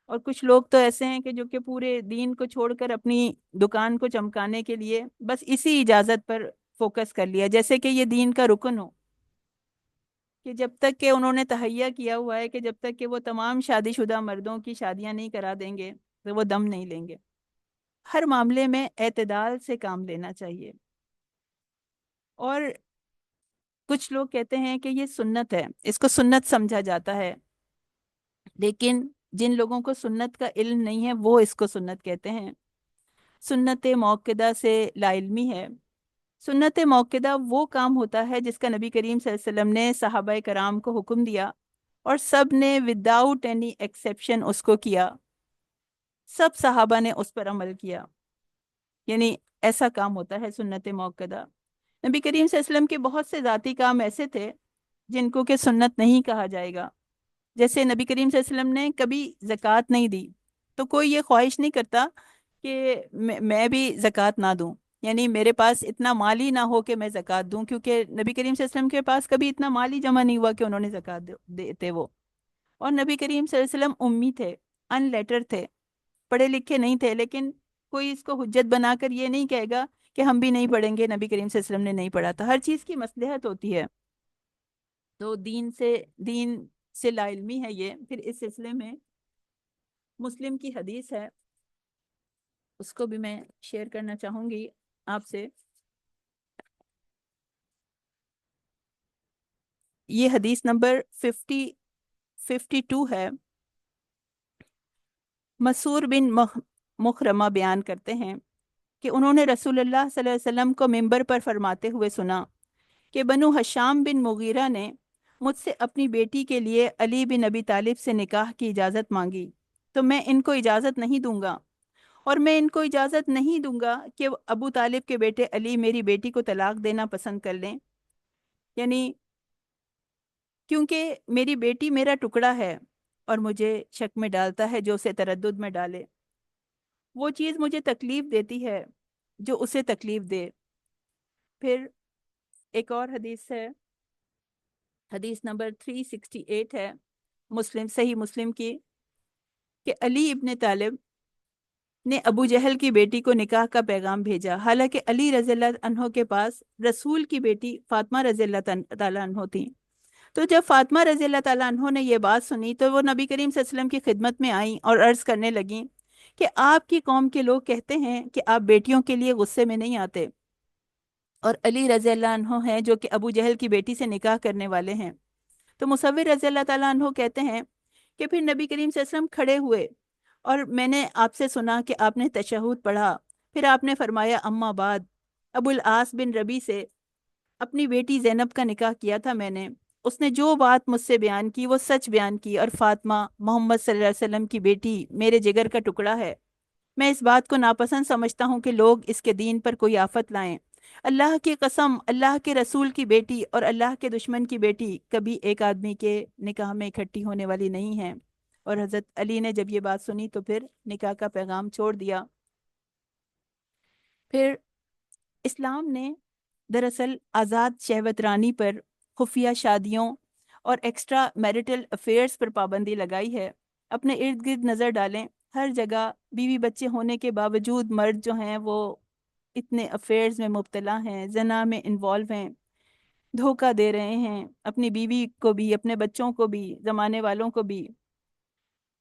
اور کچھ لوگ تو ایسے ہیں کہ جو کہ پورے دین کو چھوڑ کر اپنی دکان کو چمکانے کے لیے بس اسی اجازت پر فوکس کر لیا، جیسے کہ یہ دین کا رکن ہو، کہ جب تک کہ انہوں نے تہیہ کیا ہوا ہے کہ جب تک کہ وہ تمام شادی شدہ مردوں کی شادیاں نہیں کرا دیں گے تو وہ دم نہیں لیں گے۔ ہر معاملے میں اعتدال سے کام لینا چاہیے۔ اور کچھ لوگ کہتے ہیں کہ یہ سنت ہے، اس کو سنت سمجھا جاتا ہے، لیکن جن لوگوں کو سنت کا علم نہیں ہے وہ اس کو سنت کہتے ہیں۔ سنت موقدہ سے لا علمی ہے۔ سنت موقدہ وہ کام ہوتا ہے جس کا نبی کریم صلی اللہ علیہ وسلم نے صحابہ کرام کو حکم دیا اور سب نے وداؤٹ اینی ایکسیپشن اس کو کیا، سب صحابہ نے اس پر عمل کیا، یعنی ایسا کام ہوتا ہے سنت موقدہ۔ نبی کریم صلی اللہ علیہ وسلم کے بہت سے ذاتی کام ایسے تھے جن کو کہ سنت نہیں کہا جائے گا، جیسے نبی کریم صلی اللہ علیہ وسلم نے کبھی زکوٰۃ نہیں دی، تو کوئی یہ خواہش نہیں کرتا کہ میں بھی زکوٰۃ نہ دوں، یعنی میرے پاس اتنا مال ہی نہ ہو کہ میں زکوٰۃ دوں، کیونکہ نبی کریم صلی اللہ علیہ وسلم کے پاس کبھی اتنا مال ہی جمع نہیں ہوا کہ انہوں نے زکوٰۃ دیتے وہ۔ اور نبی کریم صلی اللہ علیہ وسلم امی تھے، ان لیٹر تھے، پڑھے لکھے نہیں تھے، لیکن کوئی اس کو حجت بنا کر یہ نہیں کہے گا کہ ہم بھی نہیں پڑھیں گے، نبی کریم صلی اللہ علیہ وسلم نے نہیں پڑھا تھا۔ ہر چیز کی مصلحت ہوتی ہے، تو دین سے لا علمی ہے یہ۔ پھر اس سلسلے میں مسلم کی حدیث ہے، اس کو بھی میں شیئر کرنا چاہوں گی آپ سے۔ یہ حدیث نمبر 52 ہے۔ مسعور بن مخرمہ بیان کرتے ہیں کہ انہوں نے رسول اللہ صلی اللہ علیہ وسلم کو ممبر پر فرماتے ہوئے سنا کہ بنو حشام بن مغیرہ نے مجھ سے اپنی بیٹی کے لیے علی بن ابی طالب سے نکاح کی اجازت مانگی، تو میں ان کو اجازت نہیں دوں گا، اور میں ان کو اجازت نہیں دوں گا کہ ابو طالب کے بیٹے علی میری بیٹی کو طلاق دینا پسند کر لیں، یعنی کیونکہ میری بیٹی میرا ٹکڑا ہے اور مجھے شک میں ڈالتا ہے جو اسے تردد میں ڈالے، وہ چیز مجھے تکلیف دیتی ہے جو اسے تکلیف دے۔ پھر ایک اور حدیث ہے، حدیث نمبر 368 ہے صحیح مسلم کی، کہ علی ابن طالب نے ابو جہل کی بیٹی کو نکاح کا پیغام بھیجا، حالانکہ علی رضی اللہ عنہ کے پاس رسول کی بیٹی فاطمہ رضی اللہ تعالیٰ عنہ تھی۔ تو جب فاطمہ رضی اللہ تعالیٰ عنہ نے یہ بات سنی تو وہ نبی کریم صلی اللہ علیہ وسلم کی خدمت میں آئیں اور عرض کرنے لگیں کہ آپ کی قوم کے لوگ کہتے ہیں کہ آپ بیٹیوں کے لیے غصے میں نہیں آتے، اور علی رضی اللہ عنہ ہیں جو کہ ابو جہل کی بیٹی سے نکاح کرنے والے ہیں۔ تو مصور رضی اللہ تعالیٰ عنہ کہتے ہیں کہ پھر نبی کریم صلی اللہ علیہ وسلم کھڑے ہوئے اور میں نے آپ سے سنا کہ آپ نے تشہد پڑھا، پھر آپ نے فرمایا اما بعد، ابو العاص بن ربی سے اپنی بیٹی زینب کا نکاح کیا تھا میں نے، اس نے جو بات مجھ سے بیان کی وہ سچ بیان کی، اور فاطمہ محمد صلی اللہ علیہ وسلم کی بیٹی میرے جگر کا ٹکڑا ہے۔ میں اس بات کو ناپسند سمجھتا ہوں کہ لوگ اس کے دین پر کوئی آفت لائیں۔ اللہ کی قسم، اللہ کے رسول کی بیٹی اور اللہ کے دشمن کی بیٹی کبھی ایک آدمی کے نکاح میں اکٹھی ہونے والی نہیں ہیں۔ اور حضرت علی نے جب یہ بات سنی تو پھر نکاح کا پیغام چھوڑ دیا۔ پھر اسلام نے دراصل آزاد شہوت رانی پر، خفیہ شادیوں اور ایکسٹرا میرٹل افیئرس پر پابندی لگائی ہے۔ اپنے ارد گرد نظر ڈالیں، ہر جگہ بیوی بچے ہونے کے باوجود مرد جو ہیں وہ اتنے افیئرز میں مبتلا ہیں، زنا میں انوالو ہیں، دھوکہ دے رہے ہیں اپنی بیوی کو بھی، اپنے بچوں کو بھی، زمانے والوں کو بھی۔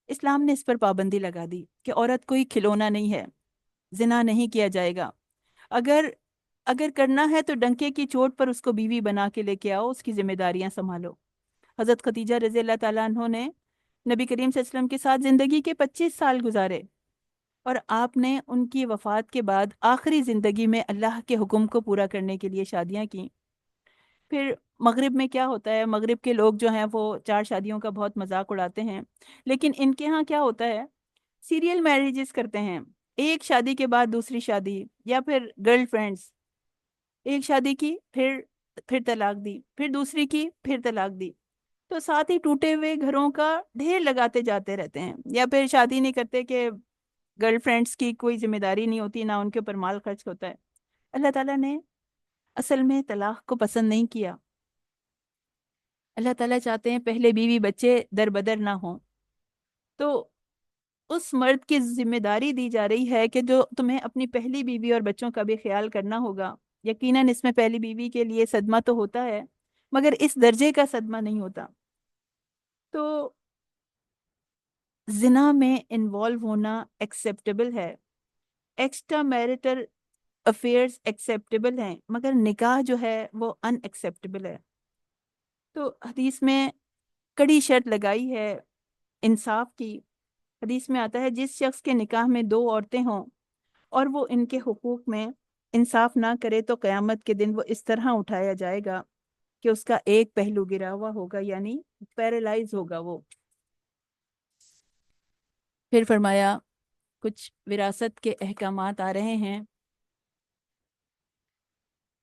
اسلام نے اس پر پابندی لگا دی کہ عورت کوئی کھلونا نہیں ہے، زنا نہیں کیا جائے گا۔ اگر اگر کرنا ہے تو ڈنکے کی چوٹ پر اس کو بیوی بنا کے لے کے آؤ، اس کی ذمہ داریاں سنبھالو۔ حضرت خدیجہ رضی اللہ تعالیٰ عنہ نے نبی کریم صلی اللہ علیہ وسلم کے ساتھ زندگی کے 25 سال گزارے، اور آپ نے ان کی وفات کے بعد آخری زندگی میں اللہ کے حکم کو پورا کرنے کے لیے شادیاں کیں۔ پھر مغرب میں کیا ہوتا ہے، مغرب کے لوگ جو ہیں وہ 4 شادیوں کا بہت مذاق اڑاتے ہیں، لیکن ان کے ہاں کیا ہوتا ہے، سیریل میریجز کرتے ہیں، ایک شادی کے بعد دوسری شادی، یا پھر گرل فرینڈز، ایک شادی کی پھر طلاق دی، پھر دوسری کی پھر طلاق دی، تو ساتھ ہی ٹوٹے ہوئے گھروں کا ڈھیر لگاتے جاتے رہتے ہیں۔ یا پھر شادی نہیں کرتے کہ گرل فرینڈس کی کوئی ذمہ داری نہیں ہوتی، نہ ان کے اوپر مال خرچ ہوتا ہے۔ اللہ تعالیٰ نے اصل میں طلاق کو پسند نہیں کیا۔ اللہ تعالیٰ چاہتے ہیں پہلے بیوی بچے در بدر نہ ہوں، تو اس مرد کی ذمہ داری دی جا رہی ہے کہ جو تمہیں اپنی پہلی بیوی اور بچوں کا بھی خیال کرنا ہوگا۔ یقیناً اس میں پہلی بیوی کے لیے صدمہ تو ہوتا ہے، مگر اس درجے کا صدمہ نہیں ہوتا۔ تو زنا میں انوالو ہونا ایکسیپٹیبل ہے، ایکسٹرا میرٹل افیئرس ایکسیپٹیبل ہیں، مگر نکاح جو ہے وہ ان ایکسیپٹیبل ہے۔ تو حدیث میں کڑی شرط لگائی ہے انصاف کی۔ حدیث میں آتا ہے جس شخص کے نکاح میں 2 عورتیں ہوں اور وہ ان کے حقوق میں انصاف نہ کرے تو قیامت کے دن وہ اس طرح اٹھایا جائے گا کہ اس کا ایک پہلو گرا ہوا ہوگا، یعنی پیرالائز ہوگا وہ۔ پھر فرمایا کچھ وراثت کے احکامات آ رہے ہیں،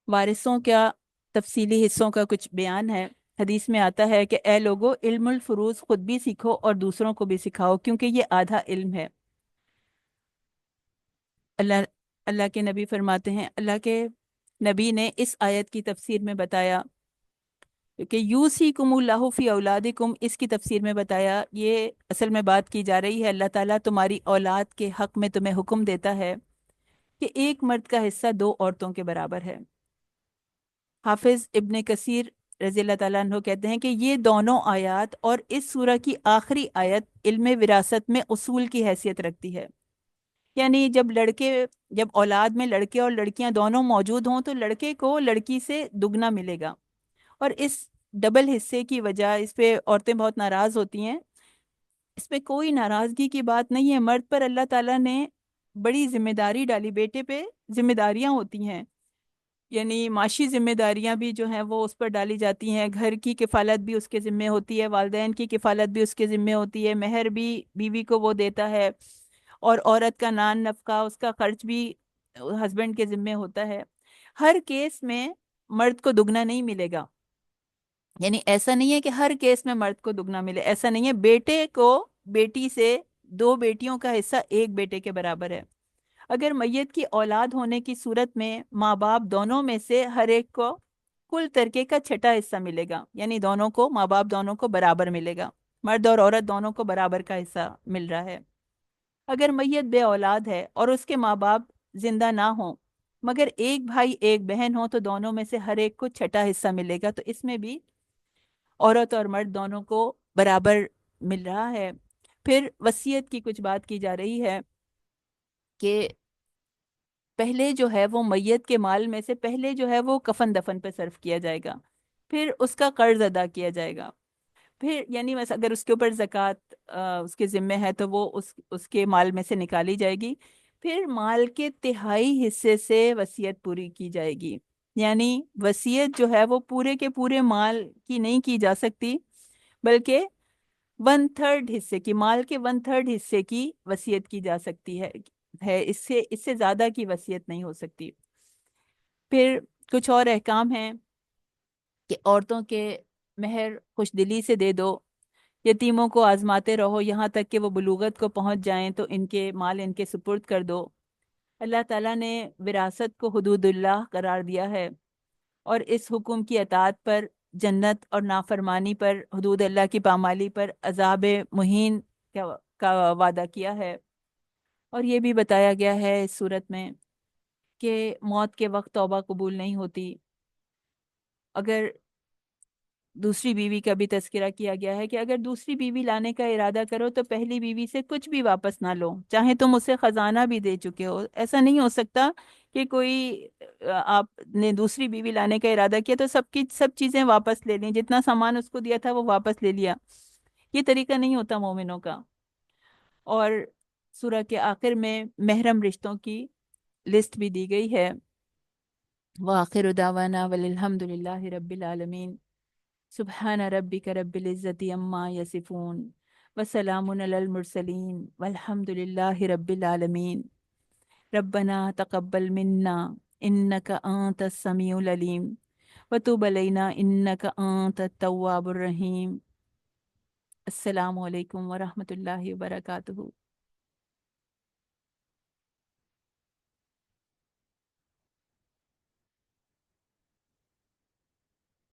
وارثوں کا تفصیلی حصوں کا کچھ بیان ہے۔ حدیث میں آتا ہے کہ اے لوگو، علم الفروض خود بھی سیکھو اور دوسروں کو بھی سکھاؤ، کیونکہ یہ آدھا علم ہے۔ اللہ کے نبی فرماتے ہیں، اللہ کے نبی نے اس آیت کی تفسیر میں بتایا کہ یوصیکم اللہ فی اولادکم، اس کی تفسیر میں بتایا یہ اصل میں بات کی جا رہی ہے اللہ تعالیٰ تمہاری اولاد کے حق میں تمہیں حکم دیتا ہے کہ ایک مرد کا حصہ 2 عورتوں کے برابر ہے۔ حافظ ابن کثیر رضی اللہ تعالیٰ عنہ کہتے ہیں کہ یہ دونوں آیات اور اس سورہ کی آخری آیت علم وراثت میں اصول کی حیثیت رکھتی ہے۔ یعنی جب اولاد میں لڑکے اور لڑکیاں دونوں موجود ہوں تو لڑکے کو لڑکی سے دگنا ملے گا، اور اس ڈبل حصے کی وجہ اس پہ عورتیں بہت ناراض ہوتی ہیں۔ اس پہ کوئی ناراضگی کی بات نہیں ہے، مرد پر اللہ تعالیٰ نے بڑی ذمہ داری ڈالی، بیٹے پہ ذمہ داریاں ہوتی ہیں، یعنی معاشی ذمہ داریاں بھی جو ہیں وہ اس پر ڈالی جاتی ہیں، گھر کی کفالت بھی اس کے ذمہ ہوتی ہے، والدین کی کفالت بھی اس کے ذمہ ہوتی ہے، مہر بھی بیوی کو وہ دیتا ہے، اور عورت کا نان نفقہ، اس کا خرچ بھی ہسبینڈ کے ذمہ ہوتا ہے۔ ہر کیس میں مرد کو دگنا نہیں ملے گا، یعنی ایسا نہیں ہے کہ ہر کیس میں مرد کو دگنا ملے، ایسا نہیں ہے۔ بیٹے کو بیٹی سے 2 بیٹیوں کا حصہ ایک بیٹے کے برابر ہے۔ اگر میت کی اولاد ہونے کی صورت میں ماں باپ دونوں میں سے ہر ایک کو کل ترکے کا 6واں حصہ ملے گا، یعنی دونوں کو، ماں باپ دونوں کو برابر ملے گا، مرد اور عورت دونوں کو برابر کا حصہ مل رہا ہے۔ اگر میت بے اولاد ہے اور اس کے ماں باپ زندہ نہ ہوں مگر ایک بھائی ایک بہن ہو تو دونوں میں سے ہر ایک کو 6واں حصہ ملے گا، تو اس میں بھی عورت اور مرد دونوں کو برابر مل رہا ہے۔ پھر وصیت کی کچھ بات کی جا رہی ہے کہ پہلے جو ہے وہ میت کے مال میں سے پہلے جو ہے وہ کفن دفن پہ صرف کیا جائے گا، پھر اس کا قرض ادا کیا جائے گا، پھر یعنی بس اگر اس کے اوپر زکوٰۃ اس کے ذمہ ہے تو وہ اس کے مال میں سے نکالی جائے گی، پھر مال کے 3/4 حصے سے وصیت پوری کی جائے گی۔ یعنی وصیت جو ہے وہ پورے کے پورے مال کی نہیں کی جا سکتی، بلکہ 1/3 حصے کی، مال کے 1/3 حصے کی وصیت کی جا سکتی ہے، اس سے زیادہ کی وصیت نہیں ہو سکتی۔ پھر کچھ اور احکام ہیں کہ عورتوں کے مہر خوش دلی سے دے دو، یتیموں کو آزماتے رہو یہاں تک کہ وہ بلوغت کو پہنچ جائیں تو ان کے مال ان کے سپرد کر دو۔ اللہ تعالیٰ نے وراثت کو حدود اللہ قرار دیا ہے، اور اس حکم کی اطاعت پر جنت، اور نافرمانی پر، حدود اللہ کی پامالی پر عذاب مہین کا وعدہ کیا ہے۔ اور یہ بھی بتایا گیا ہے اس صورت میں کہ موت کے وقت توبہ قبول نہیں ہوتی۔ اگر دوسری بیوی کا بھی تذکرہ کیا گیا ہے کہ اگر دوسری بیوی لانے کا ارادہ کرو تو پہلی بیوی سے کچھ بھی واپس نہ لو، چاہے تم اسے خزانہ بھی دے چکے ہو۔ ایسا نہیں ہو سکتا کہ کوئی آپ نے دوسری بیوی لانے کا ارادہ کیا تو سب کی سب چیزیں واپس لے لیں، جتنا سامان اس کو دیا تھا وہ واپس لے لیا۔ یہ طریقہ نہیں ہوتا مومنوں کا۔ اور سورہ کے آخر میں محرم رشتوں کی لسٹ بھی دی گئی ہے۔ وآخر دعوانا والحمد للہ رب العالمین۔ سبحان ربک رب العزت عما یصفون، وسلام علی المرسلین، والحمد للہ رب العالمین۔ ربنا تقبل منا انک انت السمیع العلیم، وتب علینا انک انت التواب الرحیم۔ السلام علیکم ورحمۃ اللہ وبرکاتہ۔